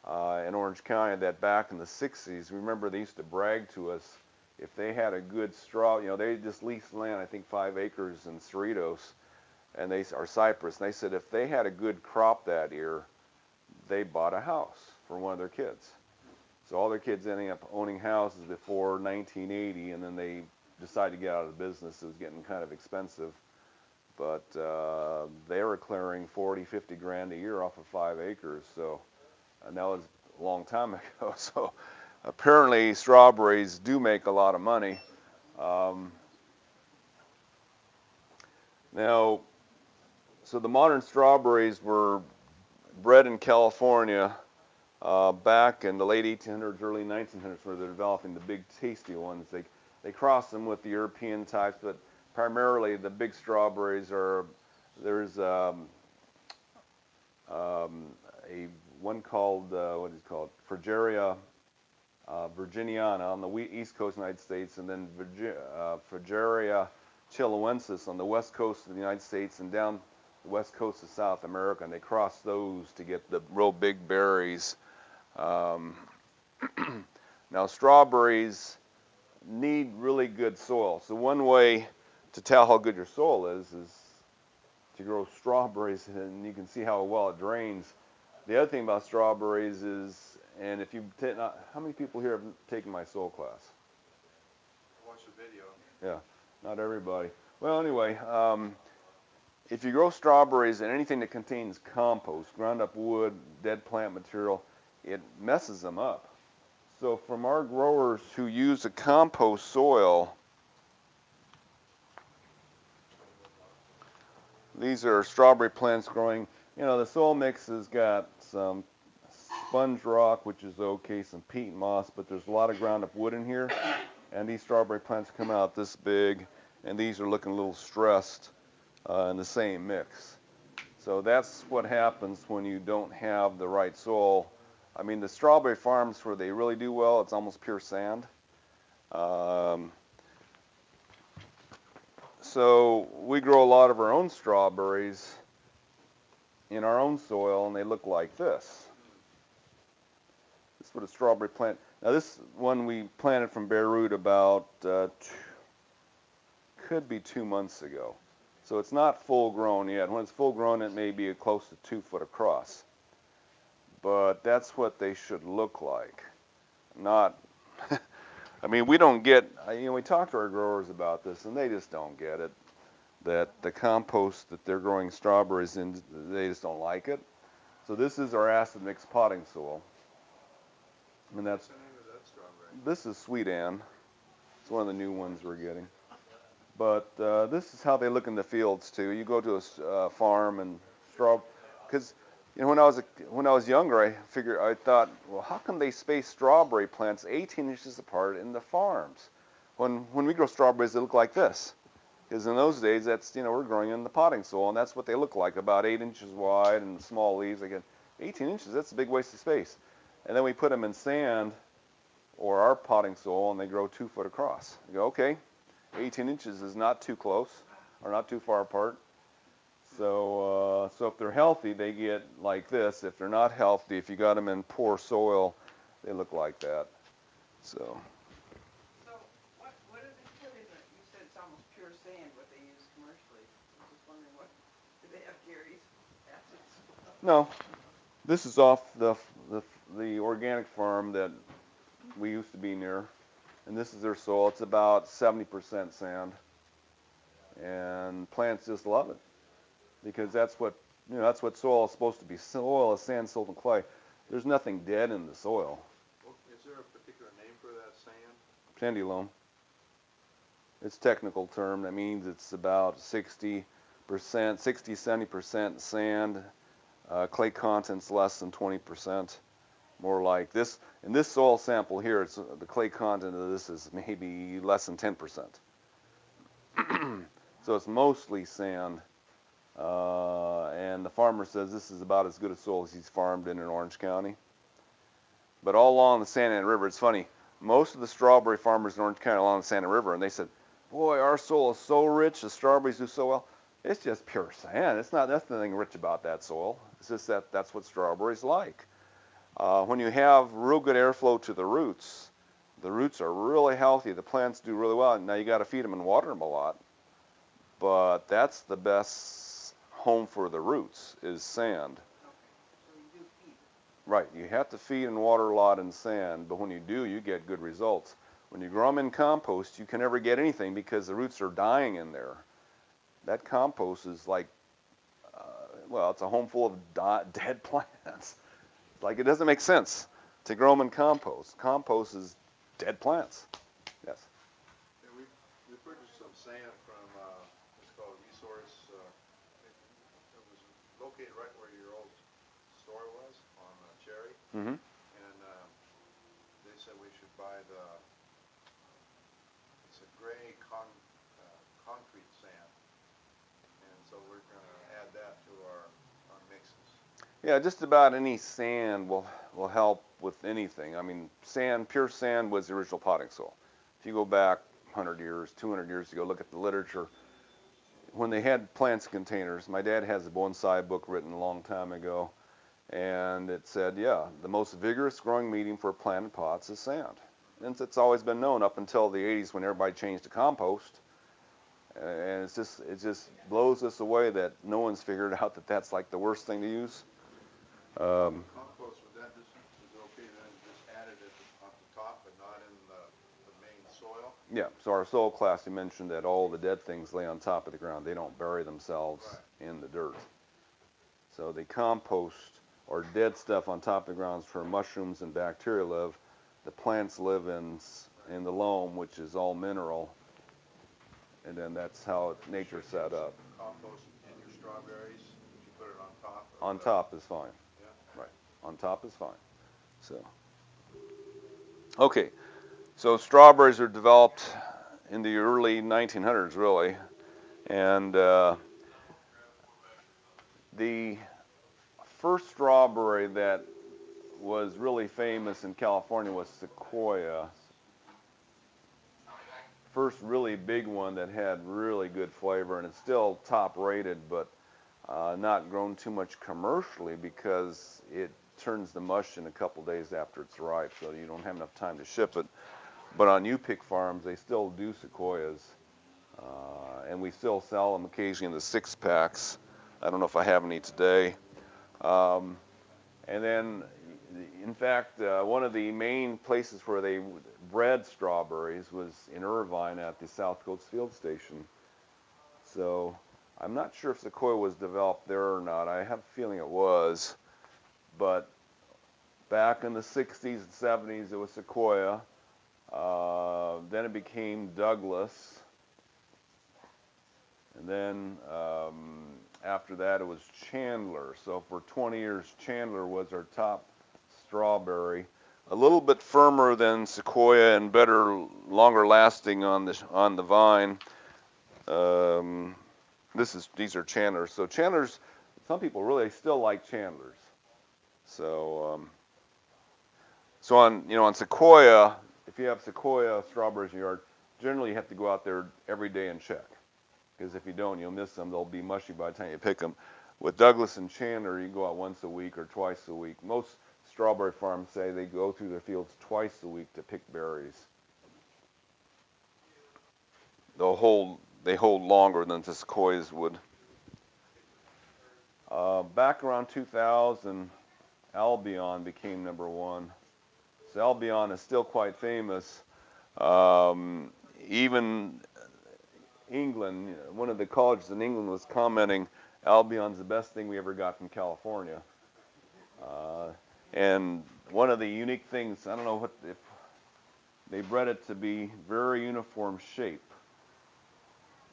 in Orange County that back in the 60s, remember they used to brag to us if they had a good they just leased land, I think 5 acres in Cerritos, and or Cypress, and they said if they had a good crop that year, they bought a house for one of their kids. So all their kids ending up owning houses before 1980, and then they decided to get out of the business. It was getting kind of expensive. But they were clearing 40, 50 grand a year off of 5 acres. So, and that was a long time ago. So apparently strawberries do make a lot of money. Now, so the modern strawberries were bred in California back in the late 1800s, early 1900s, where they're developing the big tasty ones. They cross them with the European types, but primarily the big strawberries there's a one called, what is it called, Frigeria virginiana on the east coast of the United States, and then Frigeria chiloensis on the west coast of the United States and down the west coast of South America, and they cross those to get the real big berries. Now strawberries need really good soil. So one way to tell how good your soil is to grow strawberries, and you can see how well it drains. The other thing about strawberries is, and if you how many people here have taken my soil class? Watch the video. Yeah, not everybody. Well, anyway, if you grow strawberries and anything that contains compost, ground up wood, dead plant material, it messes them up. So from our growers who use a compost soil, these are strawberry plants growing. The soil mix has got some sponge rock, which is okay, some peat moss, but there's a lot of ground up wood in here. And these strawberry plants come out this big, and these are looking a little stressed in the same mix. So that's what happens when you don't have the right soil. I mean, the strawberry farms where they really do well, it's almost pure sand. So we grow a lot of our own strawberries in our own soil, and they look like this. This is what a strawberry plant. Now this one we planted from bare root about, could be 2 months ago. So it's not full grown yet. When it's full grown, it may be close to 2 foot across. But that's what they should look like. Not, I mean, we don't get, we talk to our growers about this, and they just don't get it. That the compost that they're growing strawberries in, they just don't like it. So this is our acid mix potting soil. And What's the name of that strawberry? this is Sweet Ann. It's one of the new ones we're getting. But this is how they look in the fields too. You go to a farm and because when I was younger, I thought, well, how come they space strawberry plants 18 inches apart in the farms? When we grow strawberries, they look like this. Because in those days, that's we're growing in the potting soil, and that's what they look like, about 8 inches wide and small leaves. Again, 18 inches, that's a big waste of space. And then we put them in sand or our potting soil, and they grow 2 foot across. You go, okay, 18 inches is not too close or not too far apart. So if they're healthy, they get like this. If they're not healthy, if you got them in poor soil, they look like that. So what are they put in it? You said it's almost pure sand what they use commercially. I was just wondering do they have Gary's acids? no, this is off the organic farm that we used to be near, and this is their soil. It's about 70% sand, and plants just love it because that's what soil is supposed to be. Soil is sand, silt, and clay. There's nothing dead in the soil. Well, is there a particular name for that sand? Sandy loam. It's a technical term. That means it's about 70% sand. Clay content's less than 20%. More like this. In this soil sample here, it's, the clay content of this is maybe less than 10%. So it's mostly sand. And the farmer says this is about as good a soil as he's farmed in Orange County. But all along the Santa Ana River, it's funny, most of the strawberry farmers in Orange County along the Santa Ana River, and they said, boy, our soil is so rich, the strawberries do so well. It's just pure sand. It's not, there's nothing rich about that soil. It's just that that's what strawberries like. When you have real good airflow to the roots are really healthy. The plants do really well. Now you got to feed them and water them a lot, but that's the best home for the roots is sand. So you do feed. Right, you have to feed and water a lot in sand, but when you do, you get good results. When you grow them in compost, you can never get anything because the roots are dying in there. That compost is like, well, it's a home full of dead plants. Like, it doesn't make sense to grow them in compost. Compost is dead plants. Yes? Yeah, we purchased some sand from, it's called Resource, it was located right where your old store was on Cherry. Mm-hmm. And they said we should buy it's a gray concrete sand. And so we're going to add that to our mixes. Yeah, just about any sand will help with anything. I mean, sand, pure sand was the original potting soil. If you go back 100 years, 200 years ago, look at the literature. When they had plants containers, my dad has a bonsai book written a long time ago, and it said, yeah, the most vigorous growing medium for planted pots is sand. And it's always been known up until the 80s when everybody changed to compost. And it just blows us away that no one's figured out that that's like the worst thing to use. Compost, would that just is okay then just added it off the top but not in the main soil? Yeah, so our soil class, you mentioned that all the dead things lay on top of the ground. They don't bury themselves in the dirt. So they compost or dead stuff on top of the ground where mushrooms and bacteria live. The plants live in the loam, which is all mineral. And then that's how nature's set up. Compost in your strawberries, you put it on top? On top is fine. Yeah. Right. On top is fine. So, okay. So strawberries are developed in the early 1900s, really. And the first strawberry that was really famous in California was Sequoia. First really big one that had really good flavor, and it's still top rated, but not grown too much commercially because it turns the mush in a couple days after it's ripe, so you don't have enough time to ship it. But on U-Pick farms, they still do Sequoias, and we still sell them occasionally in the 6-packs. I don't know if I have any today. And then, in fact, one of the main places where they bred strawberries was in Irvine at the South Coast Field Station. So I'm not sure if Sequoia was developed there or not. I have a feeling it was. But back in the 60s and 70s, it was Sequoia. Then it became Douglas. And then after that, it was Chandler. So for 20 years, Chandler was our top strawberry. A little bit firmer than Sequoia and better, longer lasting on the vine. These are Chandlers. So Chandlers, some people really still like Chandlers. So so on Sequoia, if you have Sequoia strawberries in your yard, generally you have to go out there every day and check. Because if you don't, you'll miss them. They'll be mushy by the time you pick them. With Douglas and Chandler, you can go out once a week or twice a week. Most strawberry farms say they go through their fields twice a week to pick berries. They hold longer than the Sequoias would. Back around 2000, Albion became #1. So Albion is still quite famous. Even England, one of the colleges in England was commenting, Albion's the best thing we ever got from California. And one of the unique things, I don't know if they bred it to be very uniform shape.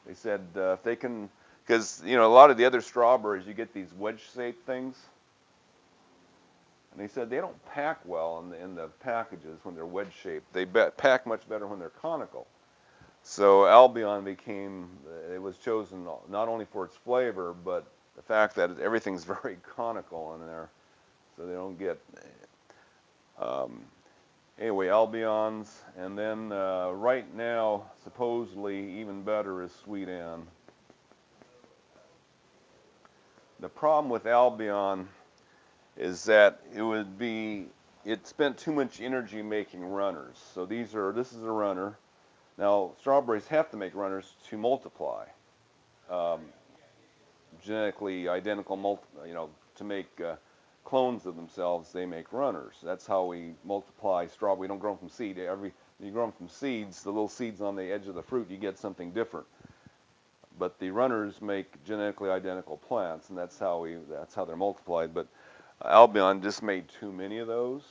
They said if they can, because a lot of the other strawberries, you get these wedge-shaped things. And they said they don't pack well in the packages when they're wedge shaped. They pack much better when they're conical. So Albion it was chosen not only for its flavor, but the fact that everything's very conical in there, so they don't get, anyway, Albions. And then right now, supposedly even better is Sweet Ann. The problem with Albion is that it spent too much energy making runners. So this is a runner. Now, strawberries have to make runners to multiply. Genetically identical, to make clones of themselves, they make runners. That's how we multiply strawberry. We don't grow them from seed. You grow them from seeds, the little seeds on the edge of the fruit, you get something different. But the runners make genetically identical plants, and that's how they're multiplied. But Albion just made too many of those.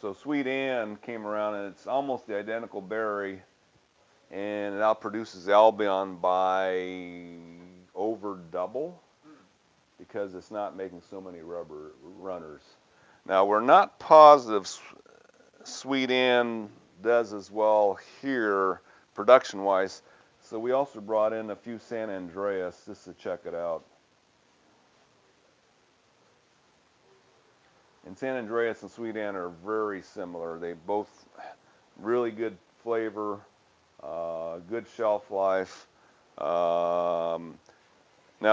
So Sweet Ann came around, and it's almost the identical berry, and it outproduces Albion by over double because it's not making so many runners. Now, we're not positive Sweet Ann does as well here production-wise, so we also brought in a few San Andreas just to check it out. And San Andreas and Sweet Ann are very similar. They both really good flavor, good shelf life. Now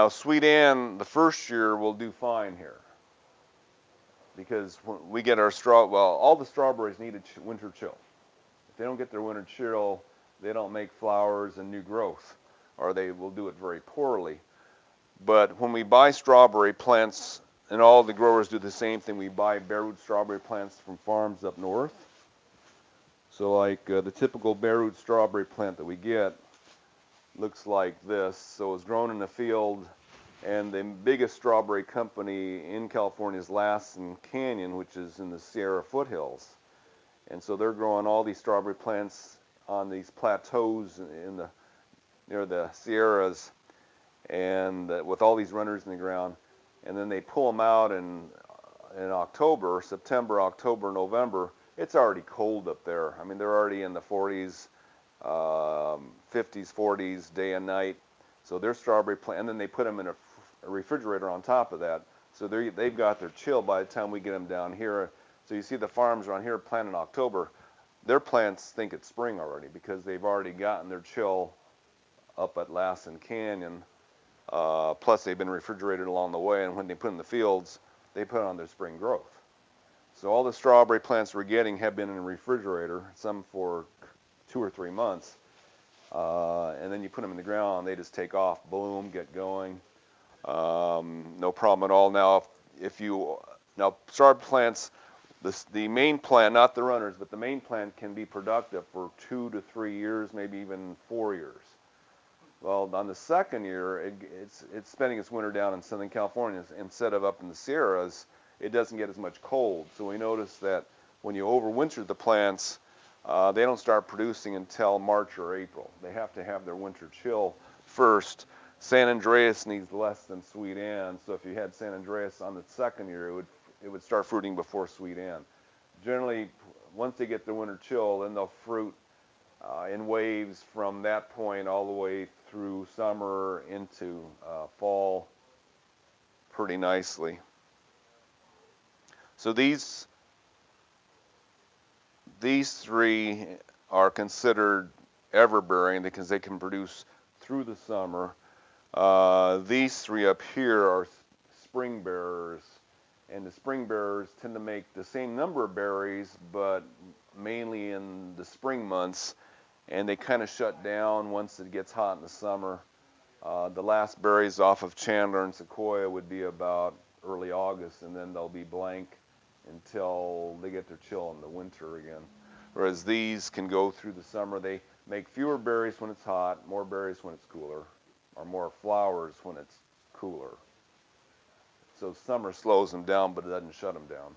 Sweet Ann, the first year will do fine here because when we get our all the strawberries need a winter chill. If they don't get their winter chill, they don't make flowers and new growth, or they will do it very poorly. But when we buy strawberry plants, and all the growers do the same thing, we buy bare root strawberry plants from farms up north. So like the typical bare root strawberry plant that we get looks like this. So it's grown in the field, and the biggest strawberry company in California is Lassen Canyon, which is in the Sierra foothills. And so they're growing all these strawberry plants on these plateaus near the Sierras, and with all these runners in the ground. And then they pull them out in October, September, October, November. It's already cold up there. I mean, they're already in the 40s, 50s, 40s, day and night. So they're strawberry plant, and then they put them in a refrigerator on top of that. So they've got their chill by the time we get them down here. So you see the farms around here planted in October. Their plants think it's spring already because they've already gotten their chill up at Lassen Canyon. Plus they've been refrigerated along the way, and when they put in the fields, they put on their spring growth. So all the strawberry plants we're getting have been in a refrigerator, some for 2 or 3 months, and then you put them in the ground, they just take off, boom, get going, no problem at all. Now, strawberry plants, the main plant, not the runners, but the main plant can be productive for 2 to 3 years, maybe even 4 years. Well, on the second year, it's spending its winter down in Southern California instead of up in the Sierras. It doesn't get as much cold. So we notice that when you overwinter the plants, they don't start producing until March or April. They have to have their winter chill first. San Andreas needs less than Sweet Ann. So if you had San Andreas on the second year, it would start fruiting before Sweet Ann. Generally, once they get their winter chill, then they'll fruit in waves from that point all the way through summer into fall pretty nicely. So these three are considered everbearing because they can produce through the summer. These three up here are spring bearers, and the spring bearers tend to make the same number of berries, but mainly in the spring months, and they kind of shut down once it gets hot in the summer. The last berries off of Chandler and Sequoia would be about early August, and then they'll be blank until they get their chill in the winter again. Whereas these can go through the summer. They make fewer berries when it's hot, more berries when it's cooler, or more flowers when it's cooler. So summer slows them down, but it doesn't shut them down.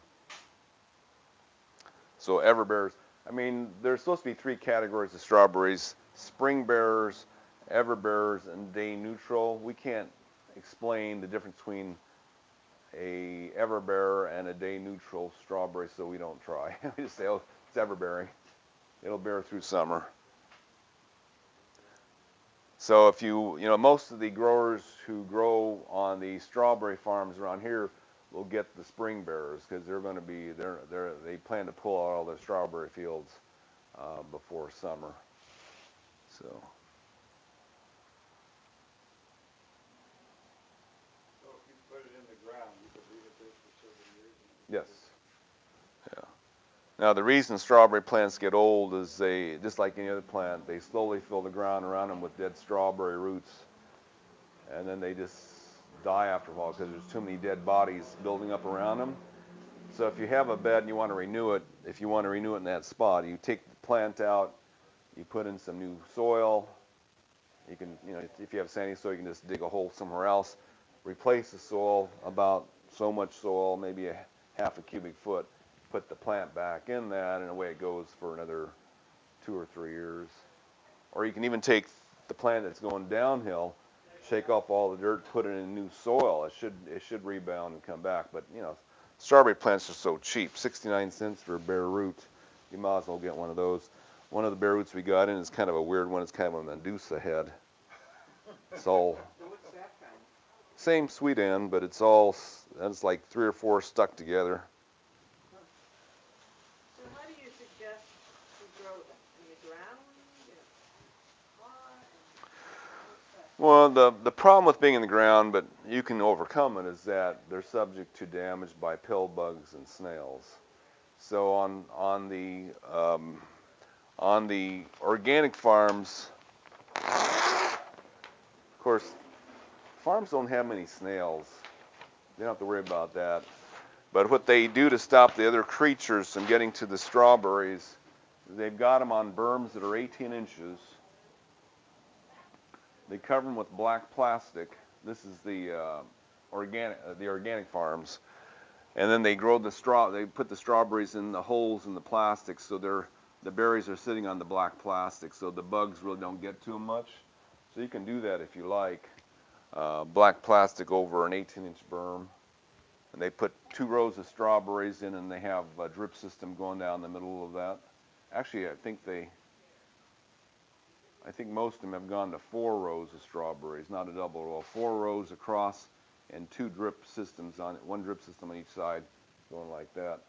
So everbearers, I mean, there's supposed to be 3 categories of strawberries: spring bearers, everbearers, and day neutral. We can't explain the difference between a everbearer and a day neutral strawberry, so we don't try. We just say, oh, it's everbearing. It'll bear through summer. So if you know, most of the growers who grow on the strawberry farms around here will get the spring bearers because they're going to be they plan to pull out all their strawberry fields before summer. So. So if you put it in the ground, you could leave it there for several years? Yes. Yeah. Now the reason strawberry plants get old is they, just like any other plant, they slowly fill the ground around them with dead strawberry roots, and then they just die after a while because there's too many dead bodies building up around them. So if you have a bed and you want to renew it, if you want to renew it in that spot, you take the plant out, you put in some new soil. You can, you know, if you have sandy soil, you can just dig a hole somewhere else, replace the soil, about so much soil, maybe a half a cubic foot, put the plant back in that, and away it goes for another 2 or 3 years. Or you can even take the plant that's going downhill, shake off all the dirt, put it in new soil. It should rebound and come back. But you know, strawberry plants are so cheap, 69 cents for a bare root. You might as well get one of those. One of the bare roots we got in is kind of a weird one. It's kind of a Medusa head. It's all So what's that kind? same sweet end, but it's like 3 or 4 stuck together. So how do you suggest to grow them? In the ground? In a pot? Well, the problem with being in the ground, but you can overcome it, is that they're subject to damage by pill bugs and snails. So on the organic farms, of course, farms don't have many snails. They don't have to worry about that. But what they do to stop the other creatures from getting to the strawberries, they've got them on berms that are 18 inches. They cover them with black plastic. This is the organic farms. And then they grow they put the strawberries in the holes in the plastic, so the berries are sitting on the black plastic, so the bugs really don't get to them much. So you can do that if you like. Black plastic over an 18-inch berm. And they put 2 rows of strawberries in, and they have a drip system going down the middle of that. Actually, I think most of them have gone to 4 rows of strawberries, not a double row. 4 rows across and 2 drip systems on it, 1 drip system on each side, going like that.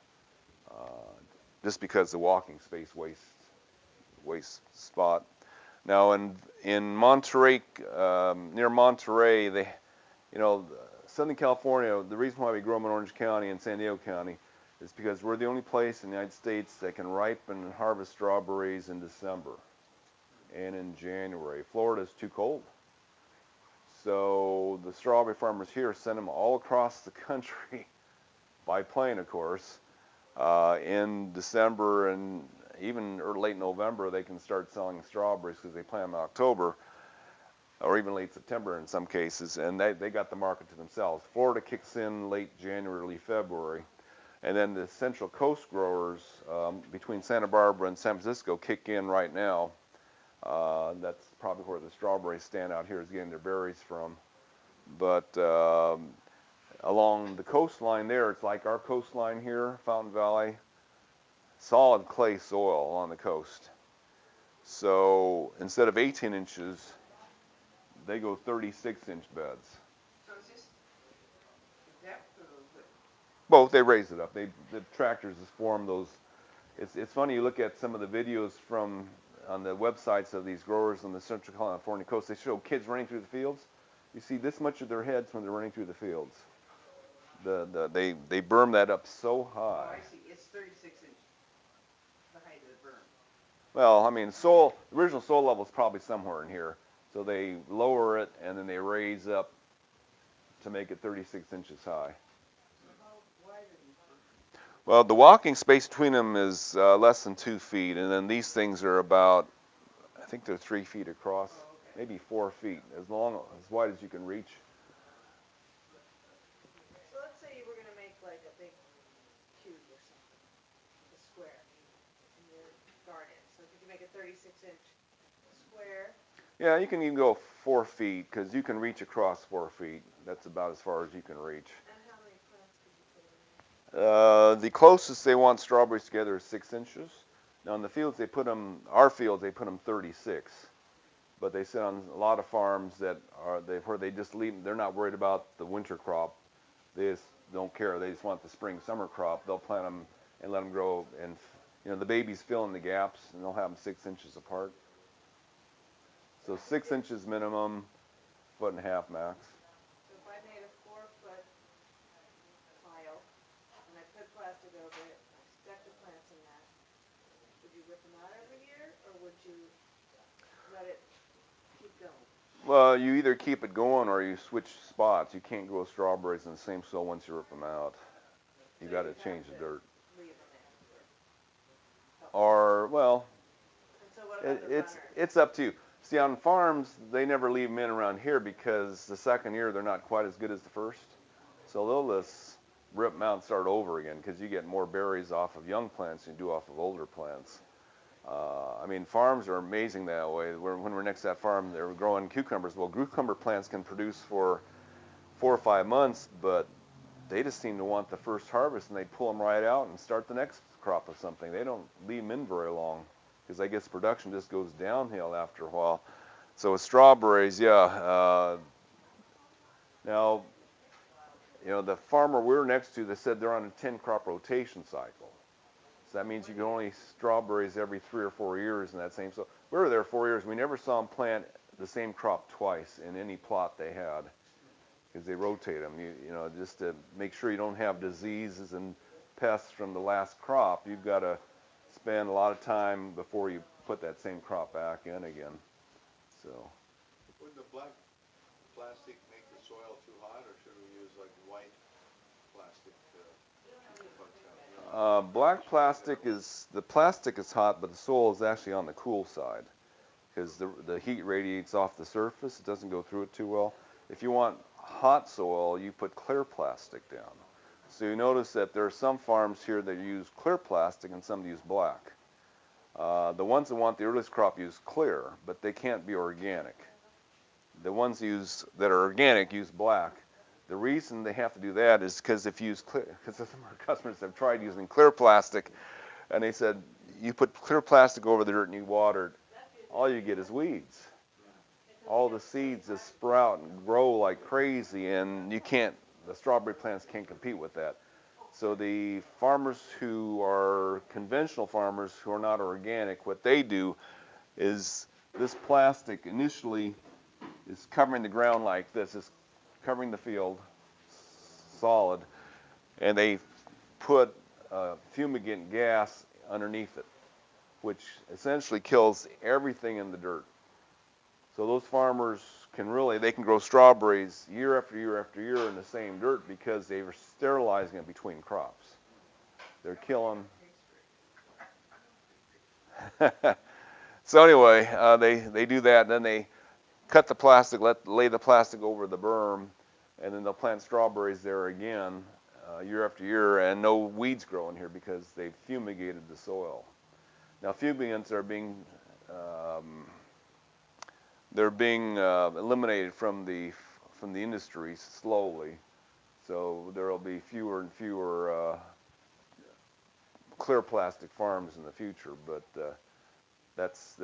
Just because the walking space wastes spot. Now in Monterey, near Monterey, Southern California, the reason why we grow them in Orange County and San Diego County is because we're the only place in the United States that can ripen and harvest strawberries in December and in January. Florida's too cold. So the strawberry farmers here send them all across the country by plane, of course. In December and even late November, they can start selling strawberries because they plant them in October, or even late September in some cases, and they got the market to themselves. Florida kicks in late January, early February, and then the Central Coast growers between Santa Barbara and San Francisco kick in right now. That's probably where the strawberries stand out here, is getting their berries from. But along the coastline there, it's like our coastline here, Fountain Valley, solid clay soil on the coast. So instead of 18 inches, they go 36-inch beds. So is this the depth or the width? Both, they raise it up. The tractors just form those. It's funny, you look at some of the videos on the websites of these growers on the Central California coast, they show kids running through the fields. You see this much of their heads when they're running through the fields. They berm that up so Oh, high. I see. It's 36 inches, the height of the berm. Well, I mean, the original soil level is probably somewhere in here. So they lower it and then they raise up to make it 36 inches high. So how wide are these berms? Well, the walking space between them is less than 2 feet, and then these things are about, I think they're 3 feet across, maybe 4 feet, as wide as you can reach. So let's say you were going to make like a big cube or something, a square in your garden. So if you can make a 36-inch square. Yeah, you can even go 4 feet, because you can reach across 4 feet. That's about as far as you can reach. And how many plants could you put in there? The closest they want strawberries together is 6 inches. Now in the fields they put them, our fields they put them 36. But they sit on a lot of farms that are where they just leave. They're not worried about the winter crop. They just don't care. They just want the spring summer crop. They'll plant them and let them grow, and the babies fill in the gaps, and they'll have them 6 inches apart. So 6 inches minimum, 1.5 foot max. So if I made a 4-foot pile, and I put plastic over it, I stuck the plants in that, would you rip them out every year, or would you let it keep going? Well, you either keep it going or you switch spots. You can't grow strawberries in the same soil once you rip them out. You got to change the dirt. Leave them in. Or, well, And so what about the runners? it's up to you. See, on farms, they never leave them in around here because the second year they're not quite as good as the first. So they'll just rip them out and start over again because you get more berries off of young plants than you do off of older plants. I mean, farms are amazing that way. When we're next to that farm, they were growing cucumbers. Well, cucumber plants can produce for 4 or 5 months, but they just seem to want the first harvest, and they pull them right out and start the next crop of something. They don't leave them in very long because I guess production just goes downhill after a while. So with strawberries, yeah. Now, the farmer we're next to, they said they're on a 10-crop rotation cycle. So that means you can only strawberries every 3 or 4 years in that same. So we were there 4 years. We never saw them plant the same crop twice in any plot they had because they rotate them. Just to make sure you don't have diseases and pests from the last crop. You've got to spend a lot of time before you put that same crop back in again. So. Wouldn't the black plastic make the soil too hot, or should we use like white plastic? Black plastic the plastic is hot, but the soil is actually on the cool side because the heat radiates off the surface. It doesn't go through it too well. If you want hot soil, you put clear plastic down. So you notice that there are some farms here that use clear plastic and some that use black. The ones that want the earliest crop use clear, but they can't be organic. The ones that are organic use black. The reason they have to do that is because if you use clear, because some of our customers have tried using clear plastic, and they said you put clear plastic over the dirt and you water it, all you get is weeds. All the seeds just sprout and grow like crazy, and the strawberry plants can't compete with that. So the farmers who are conventional farmers who are not organic, what they do is this plastic initially is covering the ground like this, is covering the field solid, and they put fumigant gas underneath it, which essentially kills everything in the dirt. So those farmers can grow strawberries year after year after year in the same dirt because they were sterilizing it between crops. They're killing. So anyway, they do that, and then they cut the plastic, lay the plastic over the berm, and then they'll plant strawberries there again year after year, and no weeds grow in here because they've fumigated the soil. Now fumigants are being eliminated from the industry slowly, so there will be fewer and fewer clear plastic farms in the future. But that's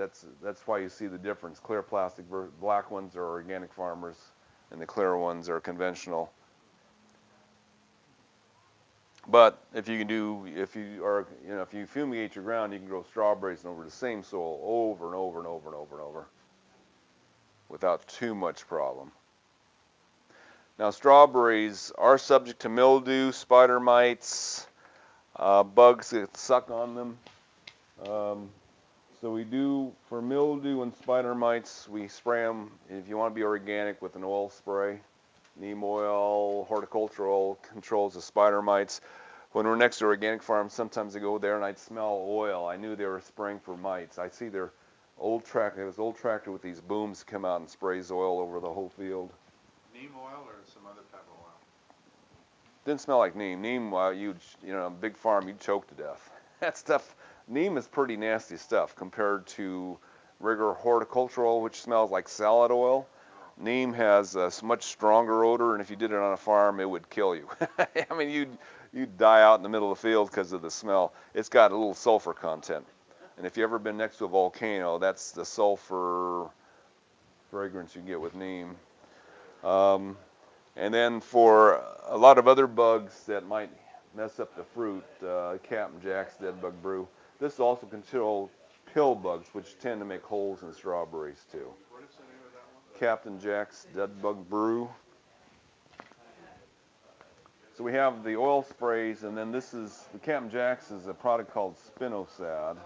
why you see the difference. Clear plastic, black ones are organic farmers, and the clear ones are conventional. But if you fumigate your ground, you can grow strawberries over the same soil over and over and over and over and over without too much problem. Now strawberries are subject to mildew, spider mites, bugs that suck on them. So we do, for mildew and spider mites, we spray them, if you want to be organic, with an oil spray. Neem oil, horticultural controls the spider mites. When we're next to organic farms, sometimes I go there and I'd smell oil. I knew they were spraying for mites. I see their old tractor. It was an old tractor with these booms come out and sprays oil over the whole field. Neem oil or some other type of oil? Didn't smell like neem. Neem, a big farm, you'd choke to death. That stuff, neem is pretty nasty stuff compared to regular horticultural, which smells like salad oil. Neem has a much stronger odor, and if you did it on a farm, it would kill you. I mean, you'd die out in the middle of the field because of the smell. It's got a little sulfur content, and if you ever been next to a volcano, that's the sulfur fragrance you get with neem. And then for a lot of other bugs that might mess up the fruit, Captain Jack's dead bug brew. This also control pill bugs, which tend to make holes in strawberries too. What is the name of that one? Captain Jack's dead bug brew. So we have the oil sprays, and then this is, the Captain Jack's is a product called Spinosad.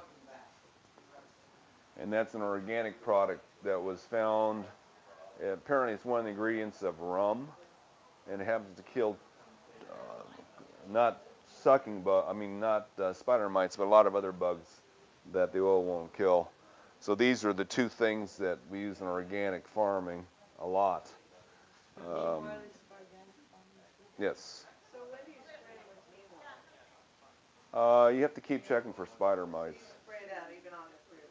And that's an organic product that was found, apparently it's one of the ingredients of rum, and it happens to kill not sucking bug, I mean not spider mites, but a lot of other bugs that the oil won't kill. So these are the two things that we use in organic farming a lot. Yes. So when do you spray with neem oil? You have to keep checking for spider mites. You spray it out even on the fruit.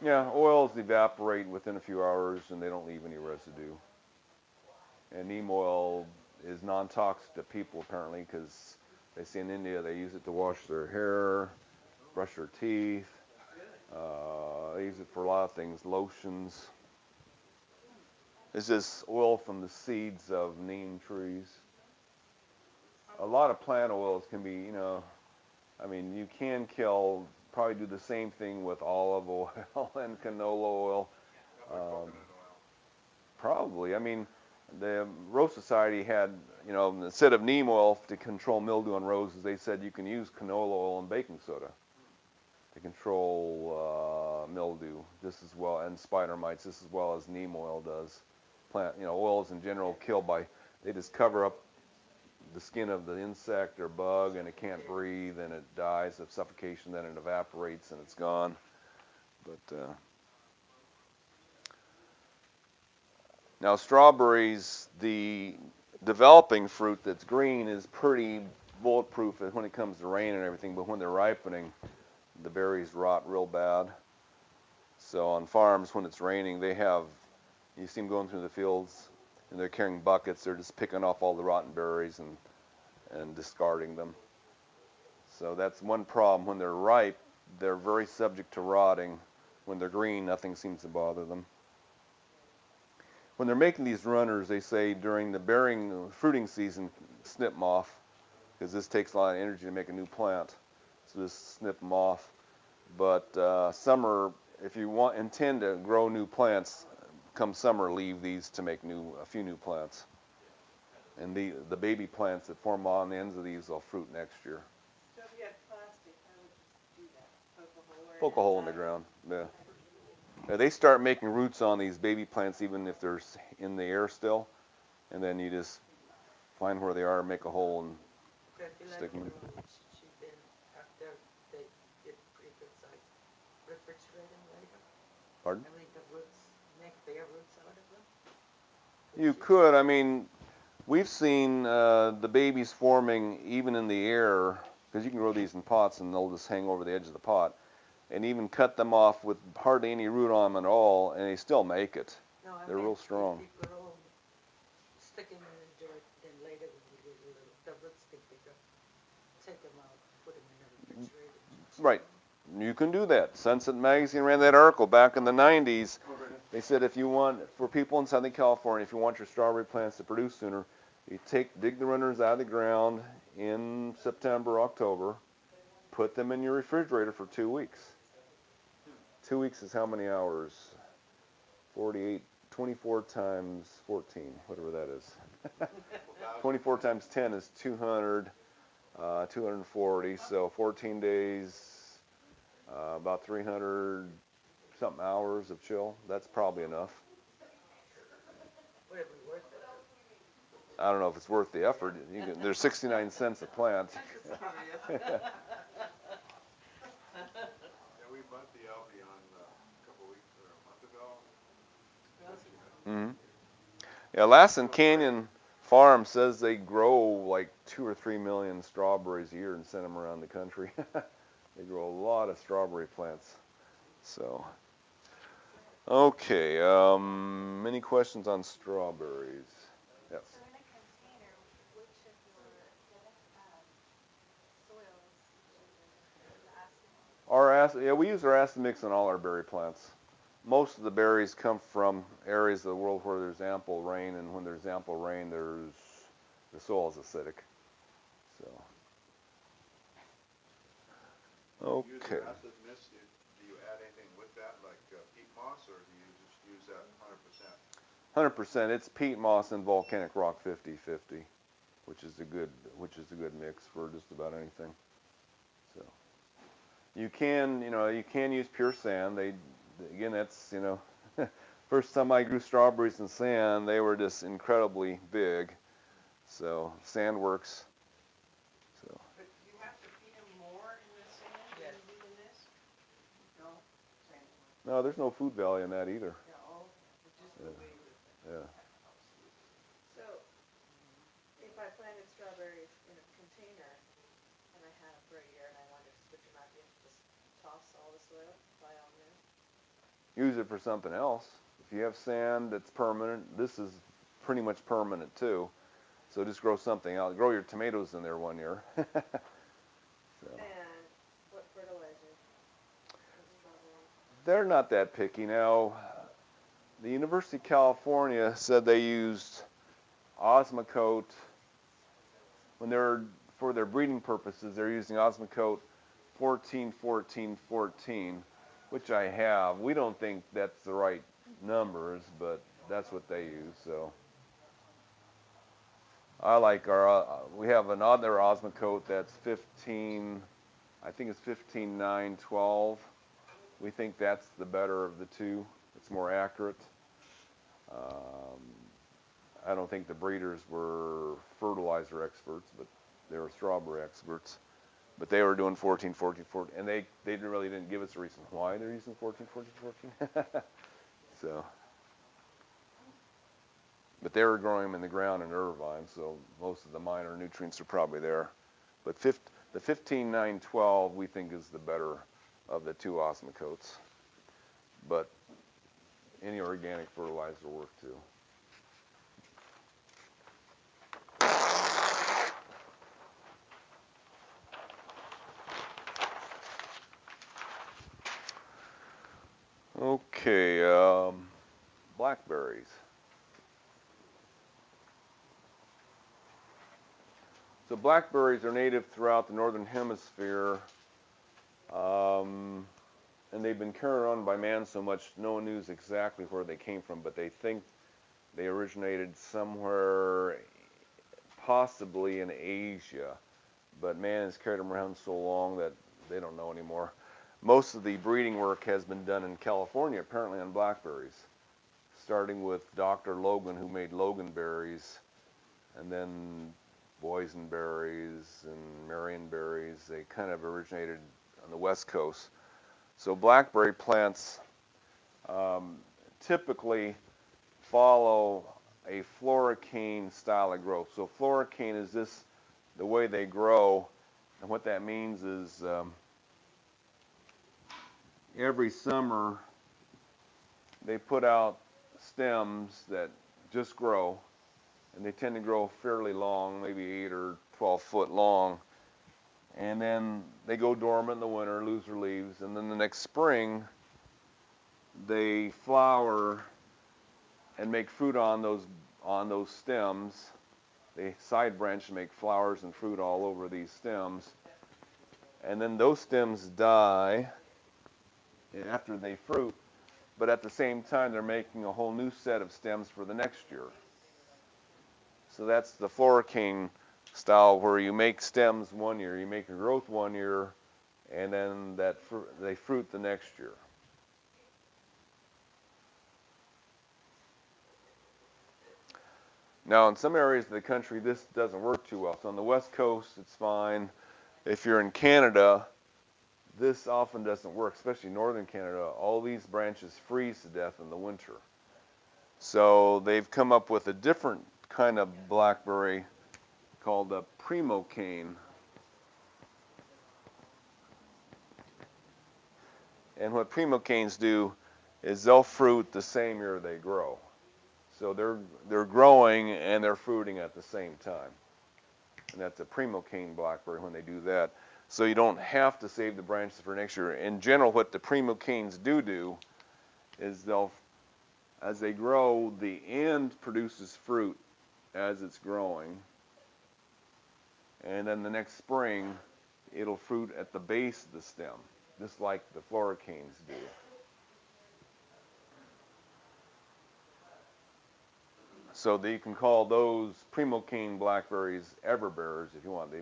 Yeah, oils evaporate within a few hours and they don't leave any residue. And neem oil is non-toxic to people apparently because they say in India they use it to wash their hair, brush their teeth. They use it for a lot of things, lotions. It's just oil from the seeds of neem trees. A lot of plant oils can be, you know, I mean, you can kill, probably do the same thing with olive oil and canola oil. Probably. I mean, the Rose Society had, you know, instead of neem oil to control mildew on roses, they said you can use canola oil and baking soda to control mildew just as well, and spider mites just as well as neem oil does. Plant, you know, oils in general kill by, they just cover up the skin of the insect or bug and it can't breathe and it dies of suffocation, then it evaporates and it's gone. But now strawberries, the developing fruit that's green is pretty bulletproof when it comes to rain and everything, but when they're ripening, the berries rot real bad. So on farms when it's raining, they have, you see them going through the fields and they're carrying buckets, they're just picking off all the rotten berries and discarding them. So that's one problem. When they're ripe, they're very subject to rotting. When they're green, nothing seems to bother them. When they're making these runners, they say during the fruiting season, snip them off, because this takes a lot of energy to make a new plant. So just snip them off. But summer, if you intend to grow new plants, come summer, leave these to make a few new plants. And the baby plants that form on the ends of these will fruit next year. So if you had plastic, how would you do that? Poke a hole in the ground. Yeah. Yeah, they start making roots on these baby plants even if they're in the air still, and then you just find where they are, make a hole, and stick them in. After they get pretty good size, refrigerate them later. Pardon? And leave the roots, make bare roots out of them. You could. I mean, we've seen the babies forming even in the air, because you can grow these in pots and they'll just hang over the edge of the pot, and even cut them off with hardly any root on them at all, and they still make it. No, I They're mean, real strong. If you grow, stick them in the dirt, then later when you get a little, the roots get bigger, take them out, put them in the refrigerator. Right. You can do that. Sunset Magazine ran that article back in the 90s. They said if you want, for people in Southern California, if you want your strawberry plants to produce sooner, you dig the runners out of the ground in September, October, put them in your refrigerator for 2 weeks. 2 weeks is how many hours? 48, 24 times 14, whatever that is. 24 times 10 is 200, 240, so 14 days, about 300 something hours of chill. That's probably enough. Would it be worth it? I don't know if it's worth the effort. There's 69 cents a plant. Yeah, we bought the Albion a couple weeks or a month ago. Yeah, Lassen Canyon Farm says they grow like 2 or 3 million strawberries a year and send them around the country. They grow a lot of strawberry plants. So, Okay, any questions on strawberries? Yes. So in a container, which of your soils should the acid? Yeah, we use our acid mix on all our berry plants. Most of the berries come from areas of the world where there's ample rain, and when there's ample rain, the soil is acidic. So, When you use okay. your acid mist, do you add anything with that, like peat moss, or do you just use that 100%? 100%. It's peat moss and volcanic rock 50-50, which is a good mix for just about anything. So you can use pure sand. Again, that's first time I grew strawberries in sand, they were just incredibly big. So sand works. So But you have to feed them more in the sand than Yes. you do in this? No? Same. no, there's no food value in that either. No, it's just the Yeah. way that Yeah. So if I planted strawberries in a container and I had them for a year and I wanted to switch them out, do you have to just toss all the soil, buy all new? Use it for something else. If you have sand that's permanent, this is pretty much permanent too. So just grow something else. Grow your tomatoes in there one year. So. And what fertilizer for strawberries? They're not that picky. Now, the University of California said they used Osmocote when for their breeding purposes. They're using Osmocote 14-14-14, which I have. We don't think that's the right numbers, but that's what they use. So I like we have another Osmocote that's 15. I think it's 15-9-12. We think that's the better of the two. It's more accurate. I don't think the breeders were fertilizer experts, but they were strawberry experts. But they were doing 14-14-14, and they really didn't give us a reason why they're using 14-14-14. So, but they were growing them in the ground in Irvine, so most of the minor nutrients are probably there. But the 15-9-12 we think is the better of the two Osmocotes. But any organic fertilizer will work too. Okay, blackberries. So blackberries are native throughout the northern hemisphere, and they've been carried on by man so much no one knows exactly where they came from, but they think they originated somewhere possibly in Asia. But man has carried them around so long that they don't know anymore. Most of the breeding work has been done in California, apparently on blackberries, starting with Dr. Logan, who made Loganberries, and then Boysenberries and Marionberries. They kind of originated on the West Coast. So blackberry plants typically follow a floricane style of growth. So floricane is the way they grow, and what that means is every summer they put out stems that just grow, and they tend to grow fairly long, maybe 8 or 12 foot long, and then they go dormant in the winter, lose their leaves, and then the next spring they flower and make fruit on those stems. They side branch and make flowers and fruit all over these stems, and then those stems die after they fruit, but at the same time they're making a whole new set of stems for the next year. So that's the floricane style, where you make stems one year, you make a growth one year, and then they fruit the next year. Now, in some areas of the country, this doesn't work too well. So on the West Coast, it's fine. If you're in Canada, this often doesn't work, especially northern Canada. All these branches freeze to death in the winter. So they've come up with a different kind of blackberry called a Primocane. And what Primocanes do is they'll fruit the same year they grow. So they're growing and they're fruiting at the same time. And that's a Primocane blackberry when they do that. So you don't have to save the branches for next year. In general, what the Primocanes do is as they grow, the end produces fruit as it's growing. And then the next spring, it'll fruit at the base of the stem, just like the Floricanes do. So you can call those Primocane blackberries everbearers if you want. They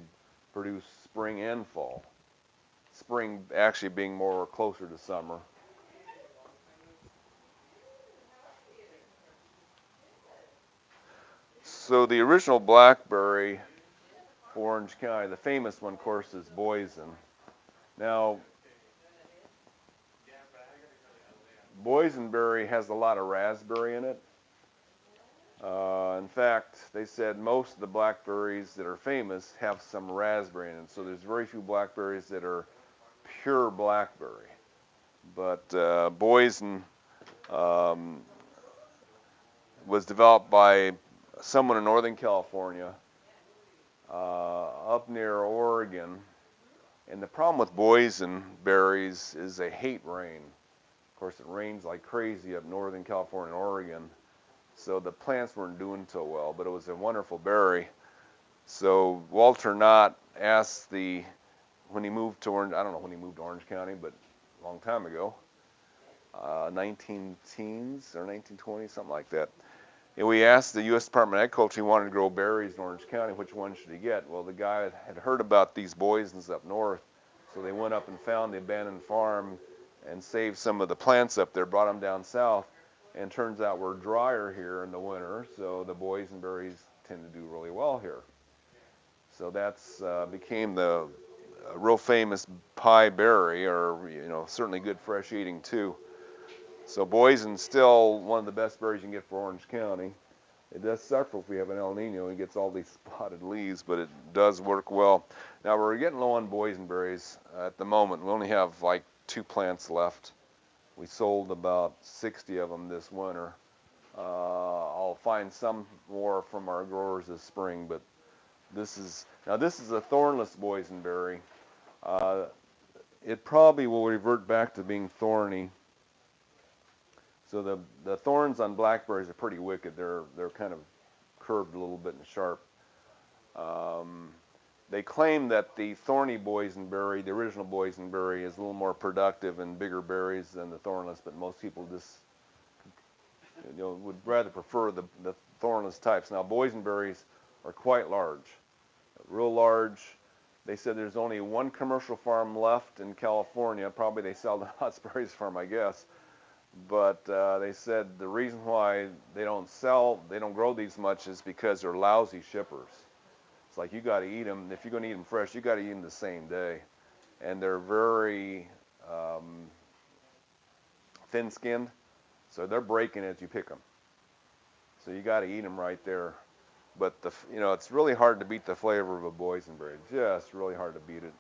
produce spring and fall. Spring actually being more closer to summer. So the original blackberry for Orange County, the famous one, of course, is Boysen. Now, Boysenberry has a lot of raspberry in it. In fact, they said most of the blackberries that are famous have some raspberry in it. So there's very few blackberries that are pure blackberry. But Boysen was developed by someone in Northern California, up near Oregon. And the problem with Boysenberries is they hate rain. Of course, it rains like crazy up Northern California and Oregon. So the plants weren't doing so well, but it was a wonderful berry. So Walter Knott asked when he moved to Orange, I don't know when he moved to Orange County, but a long time ago, 19 teens or 1920s, something like that. And we asked the U.S. Department of Agriculture, he wanted to grow berries in Orange County, which one should he get? Well, the guy had heard about these Boysens up north, so they went up and found the abandoned farm and saved some of the plants up there, brought them down south. And turns out we're drier here in the winter, so the Boysenberries tend to do really well here. So that's became the real famous pie berry, or certainly good fresh eating too. So Boysen's still one of the best berries you can get for Orange County. It does suffer if we have an El Nino and gets all these spotted leaves, but it does work well. Now we're getting low on Boysenberries at the moment. We only have like 2 plants left. We sold about 60 of them this winter. I'll find some more from our growers this spring, but this is a thornless Boysenberry. It probably will revert back to being thorny. So the thorns on blackberries are pretty wicked. They're kind of curved a little bit and sharp. They claim that the thorny Boysenberry, the original Boysenberry, is a little more productive and bigger berries than the thornless, but most people just would rather prefer the thornless types. Now Boysenberries are quite large, real large. They said there's only one commercial farm left in California. Probably they sell the Hot Berries farm, I guess. But they said the reason why they don't grow these much is because they're lousy shippers. It's like you got to eat them. If you're going to eat them fresh, you got to eat them the same day. And they're very thin-skinned, so they're breaking as you pick them. So you got to eat them right there. But it's really hard to beat the flavor of a Boysenberry. Just really hard to beat it.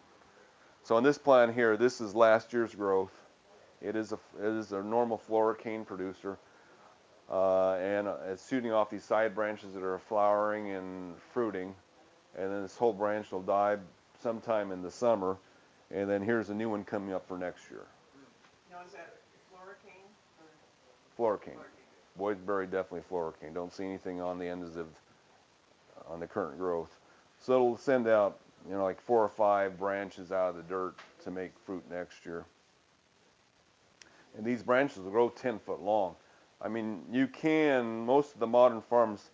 So on this plant here, this is last year's growth. It is a normal Floricane producer, and it's shooting off these side branches that are flowering and fruiting. And then this whole branch will die sometime in the summer, and then here's a new one coming up for next year. Now is that Floricane or? Floricane. Boysenberry, definitely Floricane. Don't see anything on the ends on the current growth. So it'll send out, like 4 or 5 branches out of the dirt to make fruit next year. And these branches will grow 10 foot long. I mean, most of the modern farms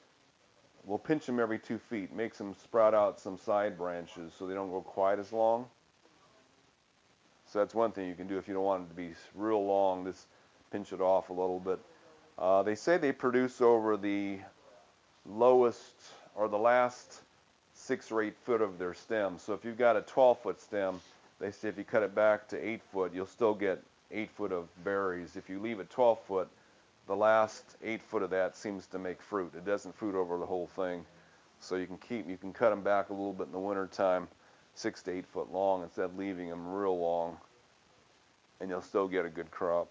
will pinch them every 2 feet, makes them sprout out some side branches so they don't go quite as long. So that's one thing you can do if you don't want them to be real long, just pinch it off a little bit. They say they produce over the lowest or the last 6 or 8 foot of their stem. So if you've got a 12-foot stem, they say if you cut it back to 8 foot, you'll still get 8 foot of berries. If you leave it 12 foot, the last 8 foot of that seems to make fruit. It doesn't fruit over the whole thing. So you can cut them back a little bit in the winter time, 6 to 8 foot long instead of leaving them real long, and you'll still get a good crop.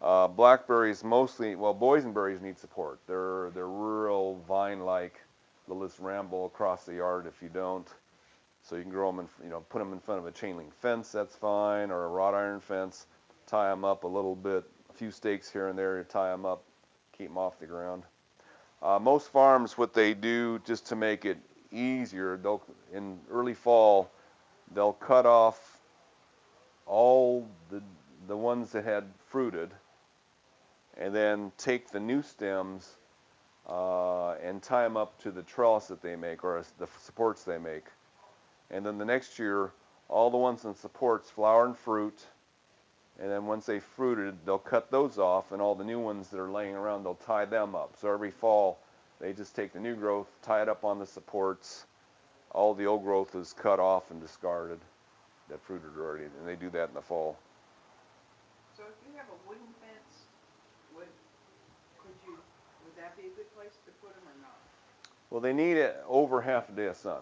Blackberries mostly, well, boysenberries need support. They're real vine-like. They'll just ramble across the yard if you don't. So you can grow them in, put them in front of a chain link fence, that's fine, or a wrought iron fence. Tie them up a little bit, a few stakes here and there to tie them up, keep them off the ground. Most farms, what they do just to make it easier, in early fall, they'll cut off all the ones that had fruited, and then take the new stems and tie them up to the trellis that they make, or the supports they make. And then the next year, all the ones in supports flower and fruit, and then once they fruited, they'll cut those off, and all the new ones that are laying around, they'll tie them up. So every fall, they just take the new growth, tie it up on the supports. All the old growth is cut off and discarded that fruited already, and they do that in the fall. So if you have a wooden fence, would that be a good place to put them or not? Well, they need it over half a day of sun.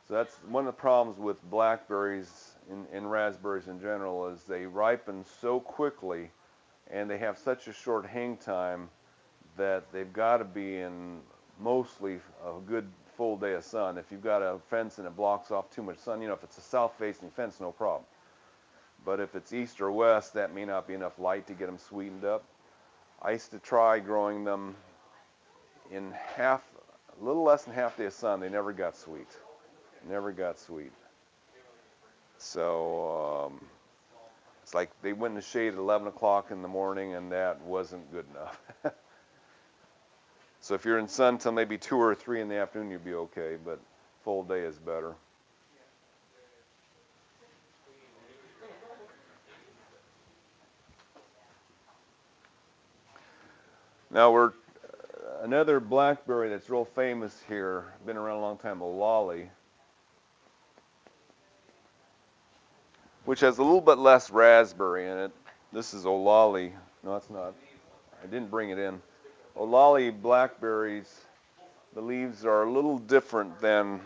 So that's one of the problems with blackberries and raspberries in general, is they ripen so quickly and they have such a short hang time that they've got to be in mostly a good full day of sun. If you've got a fence and it blocks off too much sun, if it's a south-facing fence, no problem. But if it's east or west, that may not be enough light to get them sweetened up. I used to try growing them in a little less than half day of sun. They never got sweet. Never got sweet. So it's like they went in the shade at 11 o'clock in the morning, and that wasn't good enough. So if you're in sun till maybe 2 or 3 in the afternoon, you'll be okay, but full day is better. Now another blackberry that's real famous here, been around a long time, a lolly, which has a little bit less raspberry in it. This is Olali. No, it's not. I didn't bring it in. Olali blackberries, the leaves are a little different than,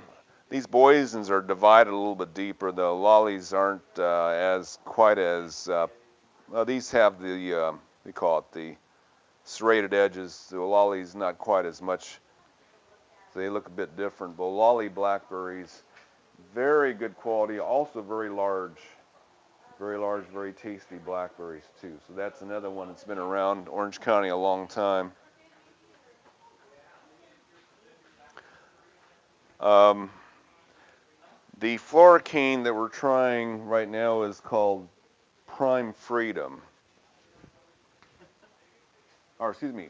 these Boysens are divided a little bit deeper. The Olalis aren't quite as, well, these have the, we call it the serrated edges. The Olali's not quite as much, so they look a bit different. But Olali blackberries, very good quality, also very large, very tasty blackberries too. So that's another one that's been around Orange County a long time. The Floricane that we're trying right now is called Prime Freedom. Or excuse me,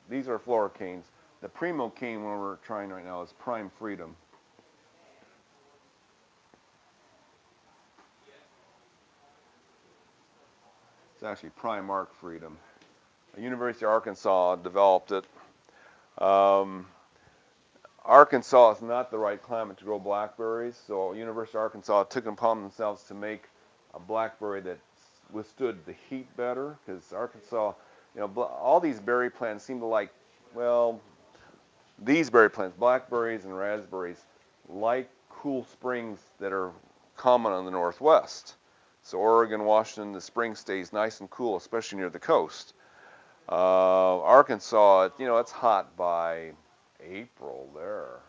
these are Floricanes. The Primocane one we're trying right now is Prime Freedom. It's actually Primark Freedom. The University of Arkansas developed it. Arkansas is not the right climate to grow blackberries, so University of Arkansas took it upon themselves to make a blackberry that withstood the heat better, because Arkansas, all these berry plants seem to like, well, these berry plants, blackberries and raspberries, like cool springs that are common on the Northwest. So Oregon, Washington, the spring stays nice and cool, especially near the coast. Arkansas, it's hot by April there.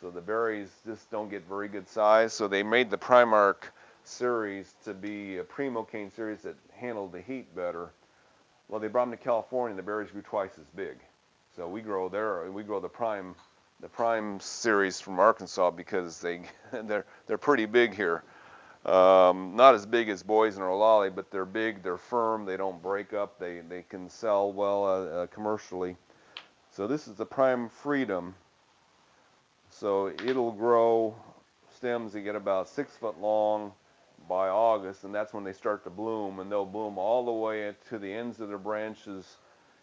So the berries just don't get very good size. So they made the Primark series to be a Primocane series that handled the heat better. Well, they brought them to California, and the berries grew twice as big. So we grow the Prime series from Arkansas because they're pretty big here. Not as big as Boysen or Olali, but they're big, they're firm, they don't break up, they can sell well commercially. So this is the Prime Freedom. So it'll grow stems that get about 6 foot long by August, and that's when they start to bloom, and they'll bloom all the way to the ends of their branches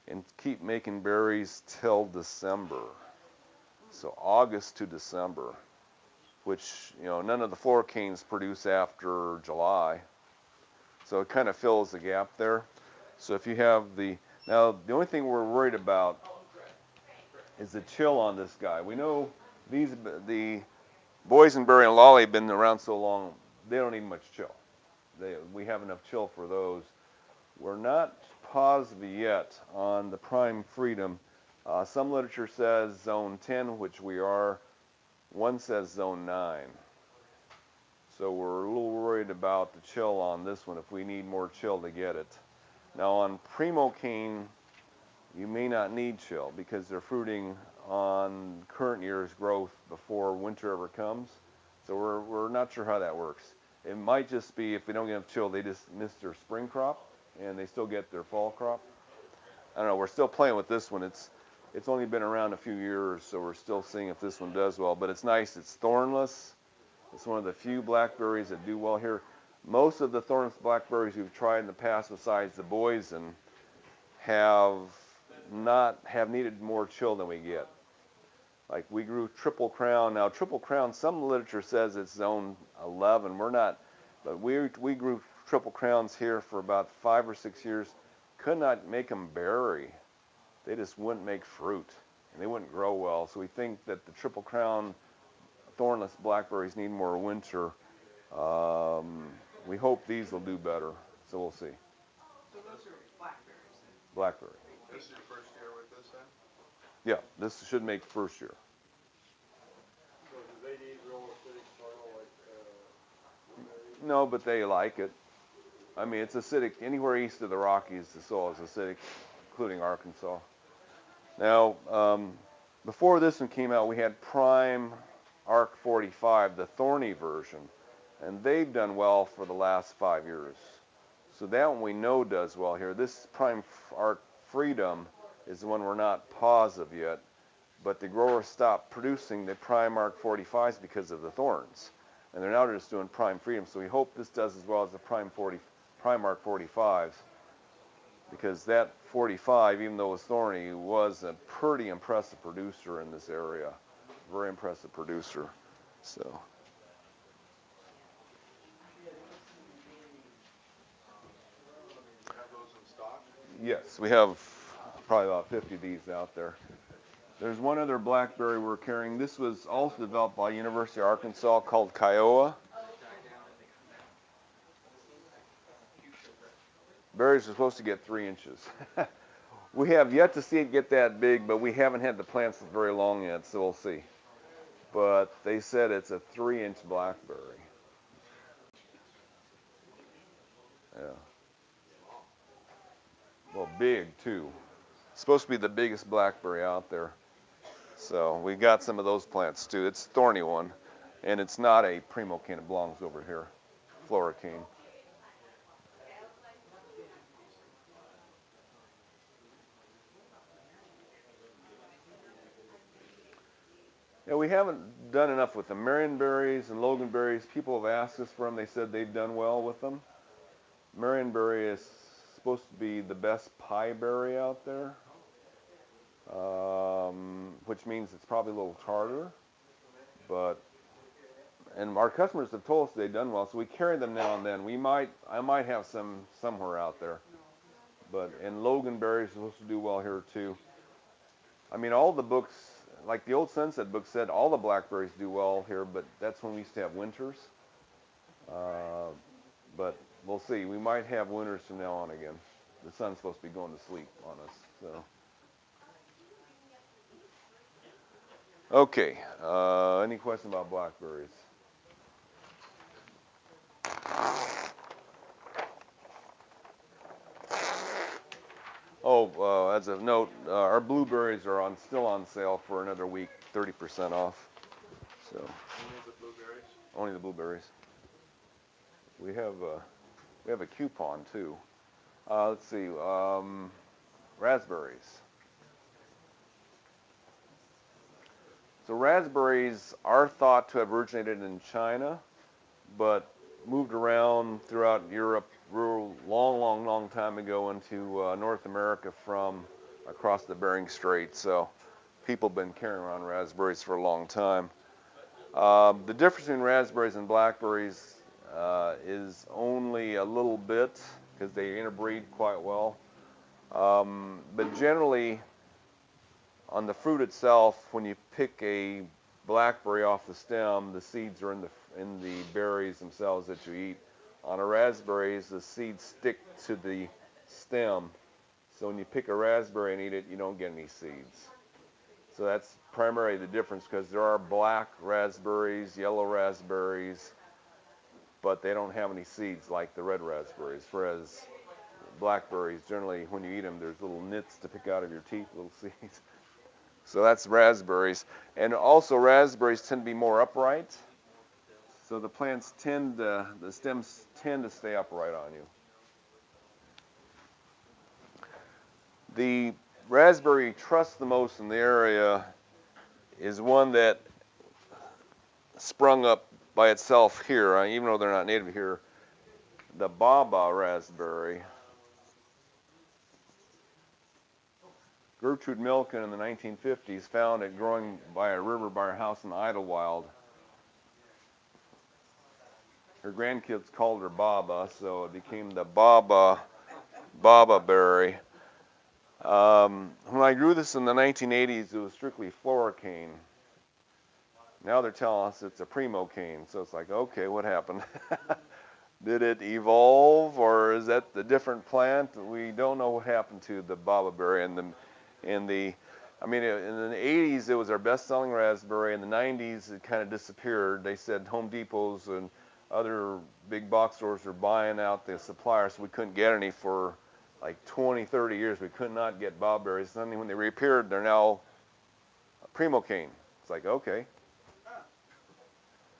and keep making berries till December. So August to December, which, none of the Floricanes produce after July. So it kind of fills the gap there. So if you have now the only thing we're worried about is the chill on this guy. We know the Boysenberry and Lolly have been around so long, they don't need much chill. We have enough chill for those. We're not positive yet on the prime freedom. Some literature says zone 10, which we are. One says zone 9. So we're a little worried about the chill on this one if we need more chill to get it. Now on Primocane, you may not need chill because they're fruiting on current year's growth before winter ever comes. So we're not sure how that works. It might just be if they don't get enough chill, they just miss their spring crop and they still get their fall crop. I don't know, we're still playing with this one. It's only been around a few years, so we're still seeing if this one does well. But it's nice, it's thornless. It's one of the few blackberries that do well here. Most of the thornless blackberries we've tried in the past, besides the Boysen, have needed more chill than we get. Like we grew Triple Crown. Now Triple Crown, some literature says it's zone 11. We're not, but we grew Triple Crowns here for about 5 or 6 years. Could not make them berry. They just wouldn't make fruit, and they wouldn't grow well. So we think that the Triple Crown thornless blackberries need more winter. We hope these will do better, so we'll see. So those are blackberries then? Blackberry. This is your first year with this then? Yeah, this should make first year. So do they need real acidic soil like blueberries? No, but they like it. I mean, it's acidic. Anywhere east of the Rockies, the soil is acidic, including Arkansas. Now, before this one came out, we had Prime Arc 45, the thorny version, and they've done well for the last 5 years. So that one we know does well here. This Prime Arc Freedom is the one we're not positive yet, but the growers stopped producing the Prime Arc 45s because of the thorns, and they're now just doing Prime Freedom. So we hope this does as well as the Prime Arc 45s, because that 45, even though it was thorny, was a pretty impressive producer in this area. Very impressive producer. So. You have those in stock? Yes, we have probably about 50 of these out there. There's one other blackberry we're carrying. This was also developed by University of Arkansas called Kiowa. Berries are supposed to get 3 inches. We have yet to see it get that big, but we haven't had the plants very long yet, so we'll see. But they said it's a 3-inch blackberry. Yeah. Well, big too. It's supposed to be the biggest blackberry out there. So we got some of those plants too. It's a thorny one, and it's not a Primocane. It belongs over here, Flora cane. Yeah, we haven't done enough with them. Marionberries and Loganberries, people have asked us for them. They said they've done well with them. Marionberry is supposed to be the best pie berry out there, which means it's probably a little harder. And our customers have told us they've done well, so we carry them now and then. I might have some somewhere out there. And Loganberries are supposed to do well here too. I mean, all the books, like the old Sunset book said, all the blackberries do well here, but that's when we used to have winters. But we'll see. We might have winters from now on again. The sun's supposed to be going to sleep on us. So. Okay. Any question about blackberries? Oh, as a note, our blueberries are still on sale for another week, 30% off. So. Only the blueberries? Only the blueberries. We have a coupon too. Let's see, raspberries. So raspberries are thought to have originated in China, but moved around throughout Europe long time ago into North America from across the Bering Strait. So people have been carrying around raspberries for a long time. The difference between raspberries and blackberries is only a little bit because they interbreed quite well. But generally, on the fruit itself, when you pick a blackberry off the stem, the seeds are in the berries themselves that you eat. On a raspberries, the seeds stick to the stem. So when you pick a raspberry and eat it, you don't get any seeds. So that's primarily the difference, because there are black raspberries, yellow raspberries, but they don't have any seeds like the red raspberries. Whereas blackberries, generally, when you eat them, there's little nits to pick out of your teeth, little seeds. So that's raspberries. And also raspberries tend to be more upright. So the plants the stems tend to stay upright on you. The raspberry you trust the most in the area is one that sprung up by itself here, even though they're not native here, the Baba raspberry. Gertrude Milken in the 1950s found it growing by a river by her house in Idlewild. Her grandkids called her Baba, so it became the Baba berry. When I grew this in the 1980s, it was strictly Floracane. Now they're telling us it's a Primocane, so it's like, okay, what happened? Did it evolve, or is that the different plant? We don't know what happened to the Baba berry. In the 80s, it was our best-selling raspberry. In the 90s, it kind of disappeared. They said Home Depots and other big box stores were buying out the suppliers, so we couldn't get any for like 20, 30 years. We could not get Baba berries. Suddenly, when they reappeared, they're now Primocane. It's like, okay.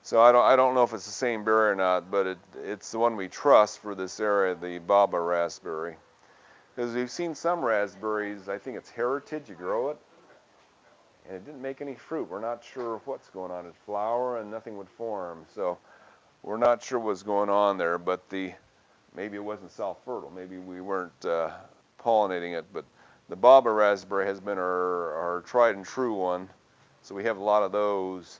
So I don't know if it's the same berry or not, but it's the one we trust for this area, the Baba raspberry. Because we've seen some raspberries, I think it's heritage, you grow it, and it didn't make any fruit. We're not sure what's going on. It flower and nothing would form. So we're not sure what's going on there, but maybe it wasn't self-fertile. Maybe we weren't pollinating it, but the Baba raspberry has been our tried and true one. So we have a lot of those.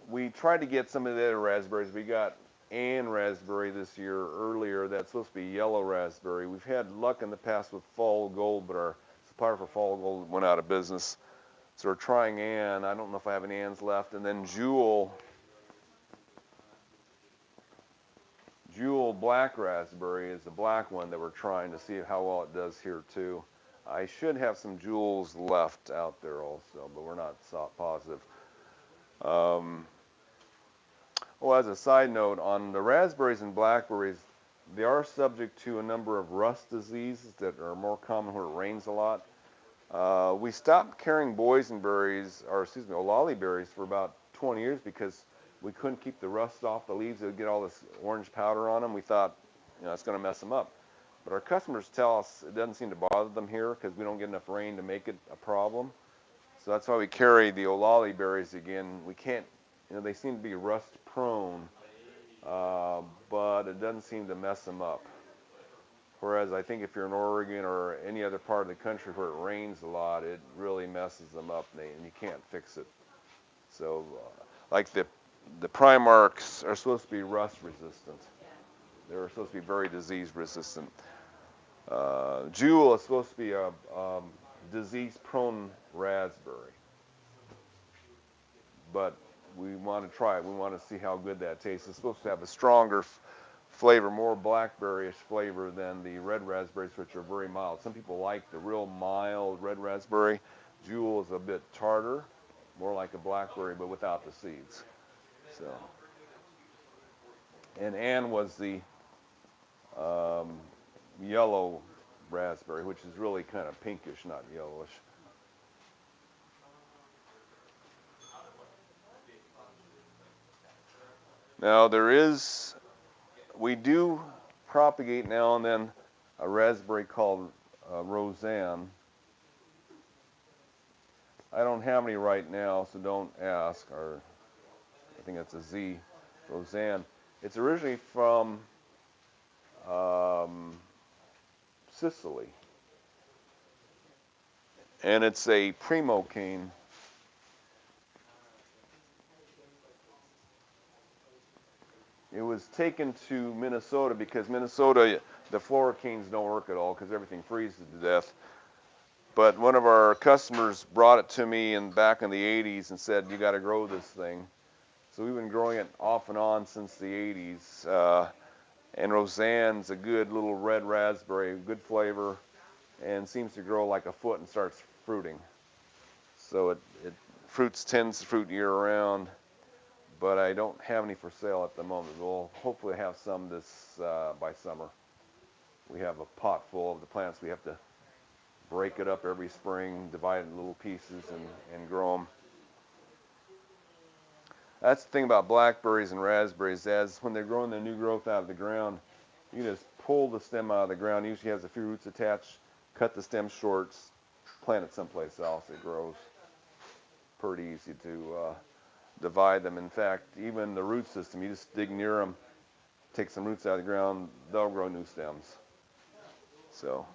We tried to get some of the other raspberries. We got Ann raspberry this year earlier. That's supposed to be yellow raspberry. We've had luck in the past with Fall Gold, but our supplier for Fall Gold went out of business. So we're trying Ann. I don't know if I have any Anns left. And then Jewel black raspberry is the black one that we're trying to see how well it does here too. I should have some Jewels left out there also, but we're not positive. As a side note, on the raspberries and blackberries, they are subject to a number of rust diseases that are more common where it rains a lot. We stopped carrying Loganberries for about 20 years because we couldn't keep the rust off the leaves. It would get all this orange powder on them. We thought, it's going to mess them up. But our customers tell us it doesn't seem to bother them here because we don't get enough rain to make it a problem. So that's why we carry the Loganberries again. We can't, they seem to be rust prone, but it doesn't seem to mess them up. Whereas I think if you're in Oregon or any other part of the country where it rains a lot, it really messes them up and you can't fix it. So like the Primarks are supposed to be rust resistant. They're supposed to be very disease resistant. Jewel is supposed to be a disease-prone raspberry, but we want to try it. We want to see how good that tastes. It's supposed to have a stronger flavor, more blackberry-ish flavor than the red raspberries, which are very mild. Some people like the real mild red raspberry. Jewel is a bit tartar, more like a blackberry, but without the seeds. So, and Ann was the yellow raspberry, which is really kind of pinkish, not yellowish. Now we do propagate now and then a raspberry called Roseanne. I don't have any right now, so don't ask. I think that's a Z, Roseanne. It's originally from Sicily, and it's a Primocane. It was taken to Minnesota because Minnesota, the Floricanes don't work at all because everything freezes to death. But one of our customers brought it to me back in the 80s and said, you got to grow this thing. So we've been growing it off and on since the 80s. And Roseanne's a good little red raspberry, good flavor, and seems to grow like a foot and starts fruiting. So it tends to fruit year round, but I don't have any for sale at the moment. We'll hopefully have some this by summer. We have a pot full of the plants. We have to break it up every spring, divide it in little pieces, and grow them. That's the thing about blackberries and raspberries. As when they're growing their new growth out of the ground, you just pull the stem out of the ground. It usually has a few roots attached. Cut the stem short, plant it someplace else. It grows pretty easy to divide them. In fact, even the root system, you just dig near them, take some roots out of the ground, they'll grow new stems. So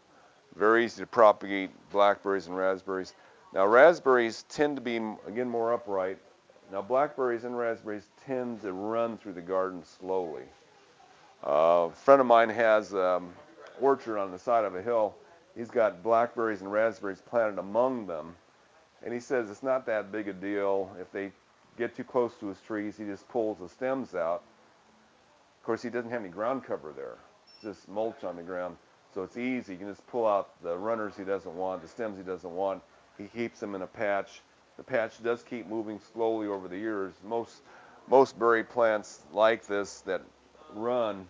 very easy to propagate blackberries and raspberries. Now raspberries tend to be, again, more upright. Now blackberries and raspberries tend to run through the garden slowly. A friend of mine has an orchard on the side of a hill. He's got blackberries and raspberries planted among them. And he says it's not that big a deal. If they get too close to his trees, he just pulls the stems out. Of course, he doesn't have any ground cover there. It's just mulch on the ground. So it's easy. You can just pull out the runners he doesn't want, the stems he doesn't want. He keeps them in a patch. The patch does keep moving slowly over the years. Most berry plants like this that run,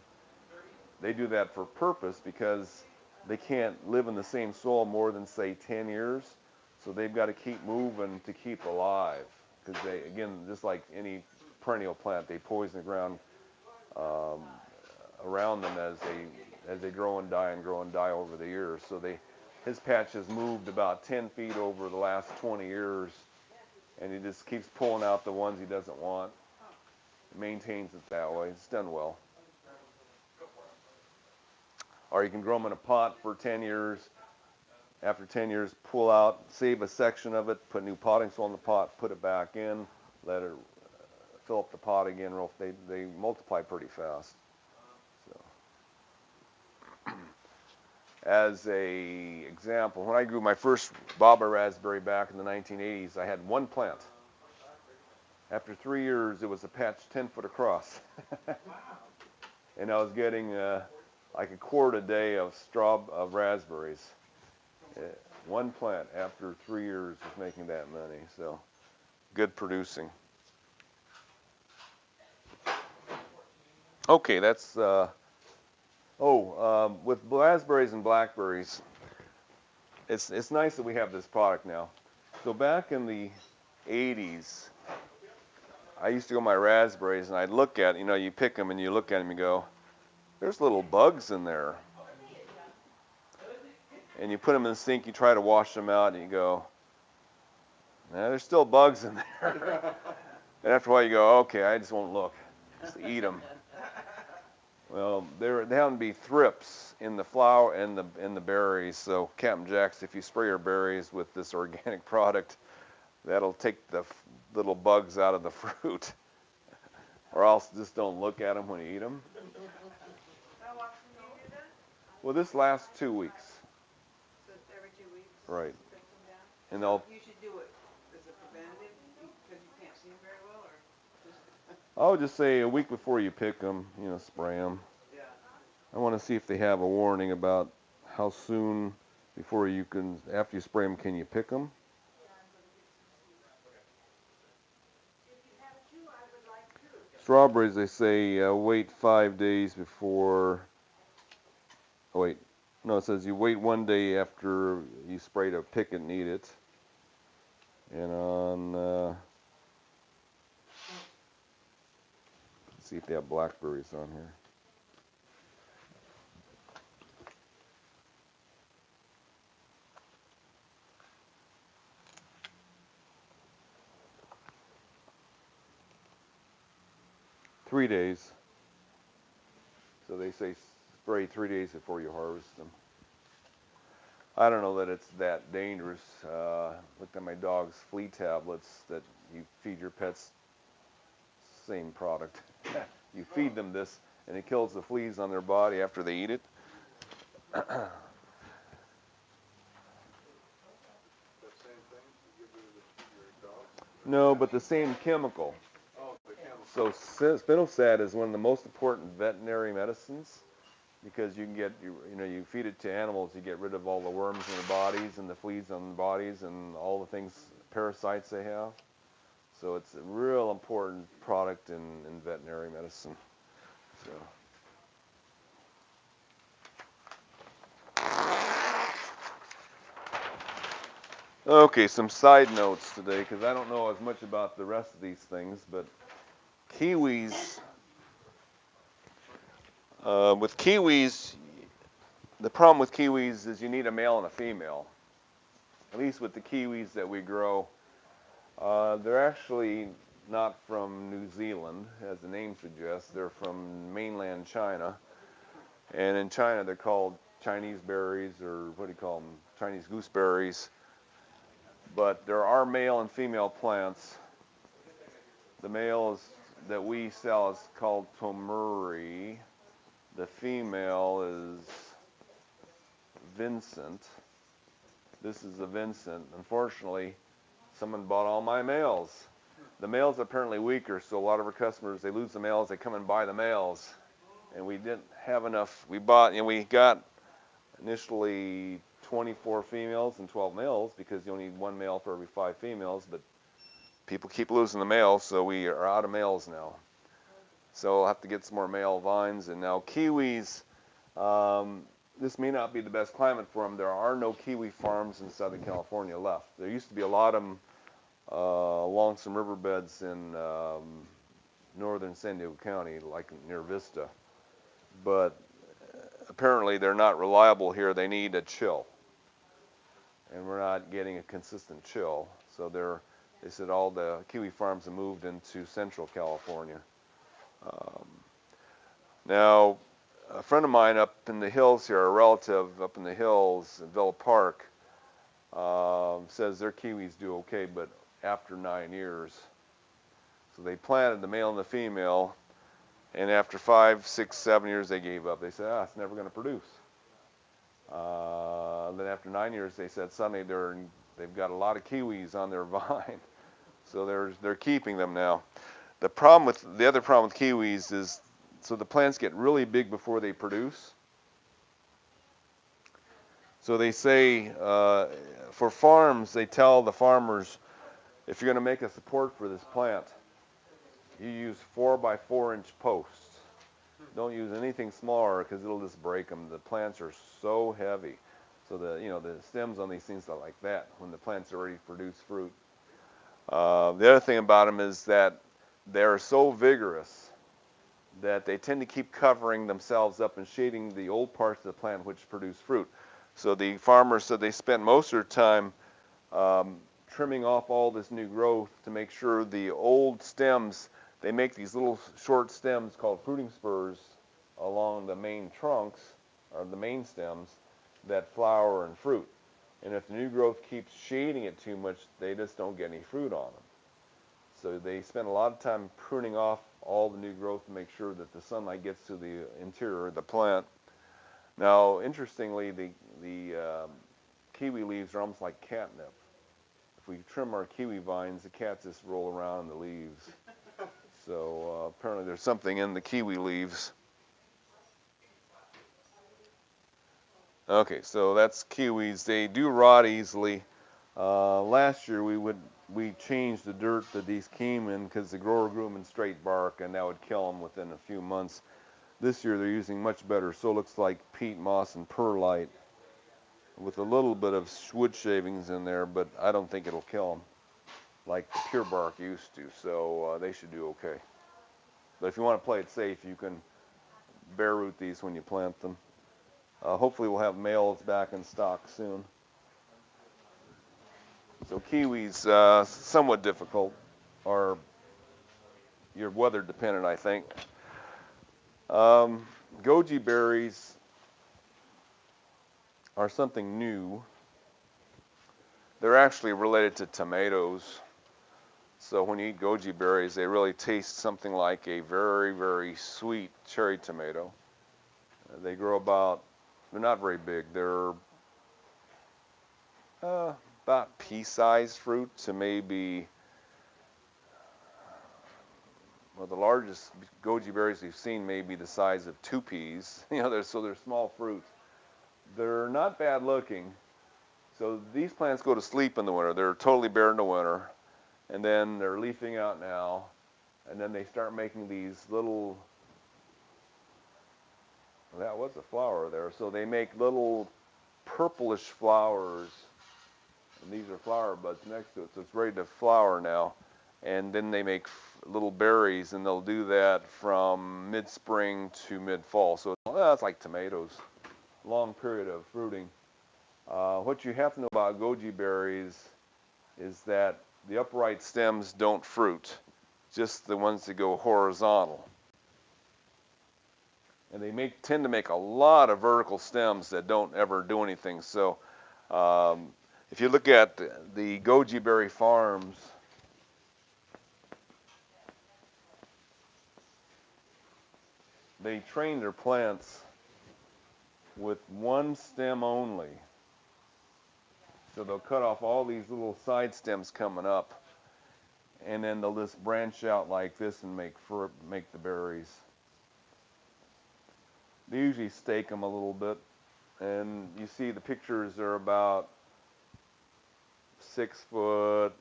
they do that for purpose because they can't live in the same soil more than, say, 10 years. So they've got to keep moving to keep alive. Because they, again, just like any perennial plant, they poison the ground around them as they grow and die over the years. So his patch has moved about 10 feet over the last 20 years, and he just keeps pulling out the ones he doesn't want. Maintains it that way. It's done well. Or you can grow them in a pot for 10 years. After 10 years, pull out, save a section of it, put new potting soil in the pot, put it back in, let it fill up the pot again. They multiply pretty fast. So, as a example, when I grew my first Baba raspberry back in the 1980s, I had one plant. After 3 years, it was a patch 10 foot across. And I was getting like a quart a day of raspberries. One plant after 3 years was making that many, so good producing. Okay, that's with raspberries and blackberries, it's nice that we have this product now. So back in the 80s, I used to go my raspberries and I'd look at, you pick them and you look at them and you go, there's little bugs in there. And you put them in the sink, you try to wash them out, and you go, nah, there's still bugs in there. And after a while you go, okay, I just won't look. Just eat them. Well, there happen to be thrips in the flower and in the berries. So Captain Jack's, if you spray your berries with this organic product, that'll take the little bugs out of the fruit. Or else just don't look at them when you eat them. How often do you do that? Well, this lasts 2 weeks. So every 2 weeks? Right. Take them down? And they'll. You should do it as a preventative, because you can't see them very well, or just... I'll just say a week before you pick them, spray them. Yeah. I want to see if they have a warning about how soon before after you spray them, can you pick them? Strawberries, they say wait 5 days before. Oh wait, no, it says you wait 1 day after you spray to pick it and eat it. And on, let's see if they have blackberries on here. $3 days. So they say spray 3 days before you harvest them. I don't know that it's that dangerous. Looked at my dog's flea tablets that you feed your pets. Same product. You feed them this, and it kills the fleas on their body after they eat it. That same thing you give to your dogs? No, but the same chemical. Oh, the chemical. So spinosad is one of the most important veterinary medicines because you can get, you feed it to animals, you get rid of all the worms in their bodies and the fleas on the bodies and all the things, parasites they have. So it's a real important product in veterinary medicine. So. Okay, some side notes today because I don't know as much about the rest of these things, but kiwis. With kiwis, the problem with kiwis is you need a male and a female. At least with the kiwis that we grow. They're actually not from New Zealand, as the name suggests. They're from mainland China. And in China, they're called Chinese berries, or what do you call them? Chinese gooseberries. But there are male and female plants. The male that we sell is called Tomuri. The female is Vincent. This is a Vincent. Unfortunately, someone bought all my males. The males are apparently weaker, so a lot of our customers, they lose the males, they come and buy the males. And we didn't have enough. We got initially 24 females and 12 males because you only need one male for every 5 females, but people keep losing the males, so we are out of males now. So I'll have to get some more male vines. And now kiwis, this may not be the best climate for them. There are no kiwi farms in Southern California left. There used to be a lot of them along some riverbeds in northern San Diego County, like near Vista. But apparently they're not reliable here. They need a chill. And we're not getting a consistent chill. So they said all the kiwi farms have moved into Central California. Now, a friend of mine up in the hills here, a relative up in the hills in Villa Park, says their kiwis do okay, but after 9 years. So they planted the male and the female, and after 5, 6, 7 years they gave up. They said, it's never going to produce. Then after 9 years, they said suddenly they've got a lot of kiwis on their vine, so they're keeping them now. The other problem with kiwis is, so the plants get really big before they produce. So they say, for farms, they tell the farmers, if you're going to make a support for this plant, you use 4 by 4 inch posts. Don't use anything smaller because it'll just break them. The plants are so heavy. So the stems on these things are like that when the plants are ready to produce fruit. The other thing about them is that they're so vigorous that they tend to keep covering themselves up and shading the old parts of the plant which produce fruit. So the farmers said they spent most of their time trimming off all this new growth to make sure the old stems, they make these little short stems called fruiting spurs along the main trunks, or the main stems, that flower and fruit. And if the new growth keeps shading it too much, they just don't get any fruit on them. So they spend a lot of time pruning off all the new growth to make sure that the sunlight gets to the interior of the plant. Now, interestingly, the kiwi leaves are almost like catnip. If we trim our kiwi vines, the cats just roll around in the leaves. So apparently there's something in the kiwi leaves. Okay, so that's kiwis. They do rot easily. Last year we changed the dirt that these came in because the grower grew them in straight bark, and that would kill them within a few months. This year they're using much better, so it looks like peat moss and perlite with a little bit of wood shavings in there, but I don't think it'll kill them like the pure bark used to, so they should do okay. But if you want to play it safe, you can bare root these when you plant them. Hopefully we'll have males back in stock soon. So kiwis, somewhat difficult, or you're weather dependent, I think. Goji berries are something new. They're actually related to tomatoes. So when you eat goji berries, they really taste something like a very, very sweet cherry tomato. They grow they're not very big. They're about pea-sized fruit to maybe well, the largest goji berries we've seen may be the size of 2 peas. You know, they're small fruits. They're not bad looking. So these plants go to sleep in the winter. They're totally bare in the winter, and then they're leafing out now, and then they start making these little, well, that was a flower there. So they make little purplish flowers, and these are flower buds next to it. So it's ready to flower now, and then they make little berries, and they'll do that from mid-spring to mid-fall. So that's like tomatoes, long period of fruiting. What you have to know about goji berries is that the upright stems don't fruit, just the ones that go horizontal. And they tend to make a lot of vertical stems that don't ever do anything. So if you look at the goji berry farms, they train their plants with one stem only. So they'll cut off all these little side stems coming up, and then they'll just branch out like this and make the berries. They usually stake them a little bit, and you see the pictures are about 6 foot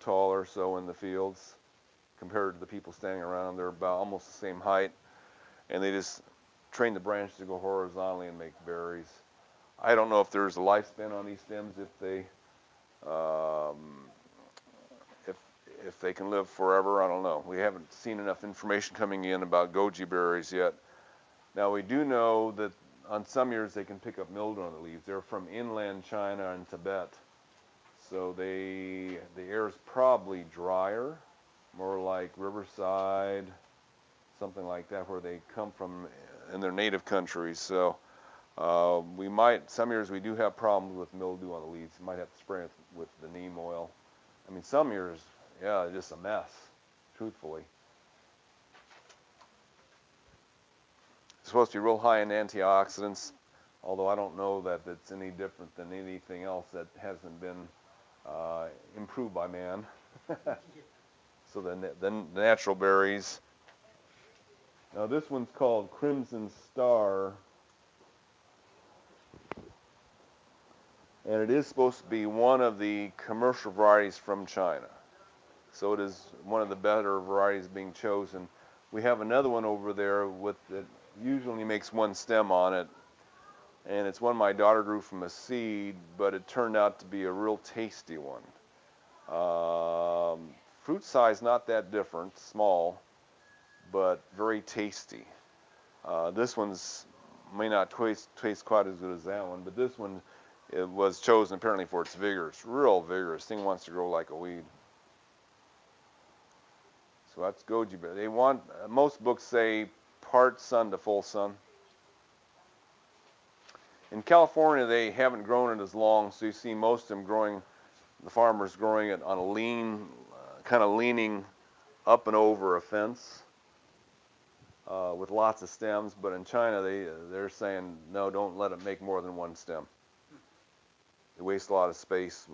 tall or so in the fields compared to the people standing around. They're about almost the same height, and they just train the branches to go horizontally and make berries. I don't know if there's a lifespan on these stems, if they can live forever. I don't know. We haven't seen enough information coming in about goji berries yet. Now we do know that on some years they can pick up mildew on the leaves. They're from inland China and Tibet, so the air is probably drier, more like riverside, something like that, where they come from in their native countries. So some years we do have problems with mildew on the leaves. You might have to spray it with the neem oil. I mean, some years, yeah, it's just a mess, truthfully. It's supposed to be real high in antioxidants, although I don't know that it's any different than anything else that hasn't been improved by man. So the natural berries. Now this one's called Crimson Star, and it is supposed to be one of the commercial varieties from China. So it is one of the better varieties being chosen. We have another one over there that usually makes one stem on it, and it's one my daughter grew from a seed, but it turned out to be a real tasty one. Fruit size not that different, small, but very tasty. This one's may not taste quite as good as that one, but this one, it was chosen apparently for its vigor. It's real vigorous. Thing wants to grow like a weed. So that's goji berry. Most books say part sun to full sun. In California, they haven't grown it as long, so you see most of them growing, the farmers growing it on a lean, kind of leaning up and over a fence with lots of stems. But in China, they're saying, no, don't let it make more than one stem. They waste a lot of space.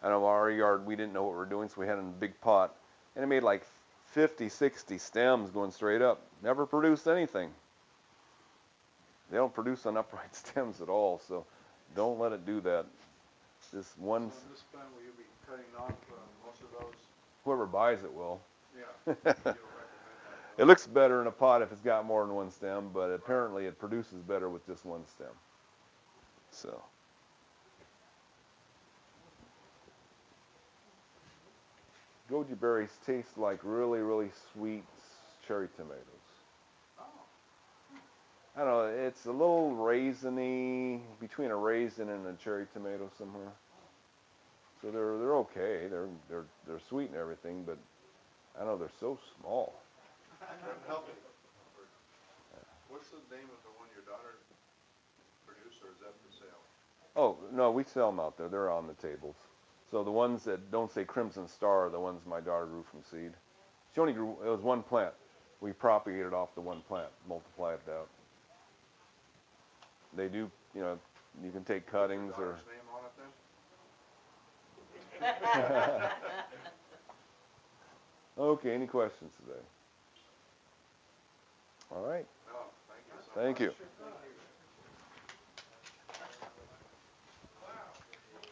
I know our yard, we didn't know what we were doing, so we had it in a big pot, and it made like 50, 60 stems going straight up. Never produced anything. They don't produce on upright stems at all, so don't let it do that. This one. So this time will you be cutting off most of those? Whoever buys it will. Yeah. You'll recommend that. It looks better in a pot if it's got more than one stem, but apparently it produces better with just one stem. So. Goji berries taste like really, really sweet cherry tomatoes. I don't know, it's a little raisiny, between a raisin and a cherry tomato somewhere. So they're okay. They're sweet and everything, but I don't know, they're so small. Help me. What's the name of the one your daughter produced, or is that for sale? Oh, no, we sell them out there. They're on the tables. So the ones that don't say Crimson Star are the ones my daughter grew from seed. She only grew, it was one plant. We propagated off the one plant, multiplied it out. They do, you can take cuttings or... Daughter's name on it then? Okay, any questions today? All right, No, thank you so much. thank you. Sure thought.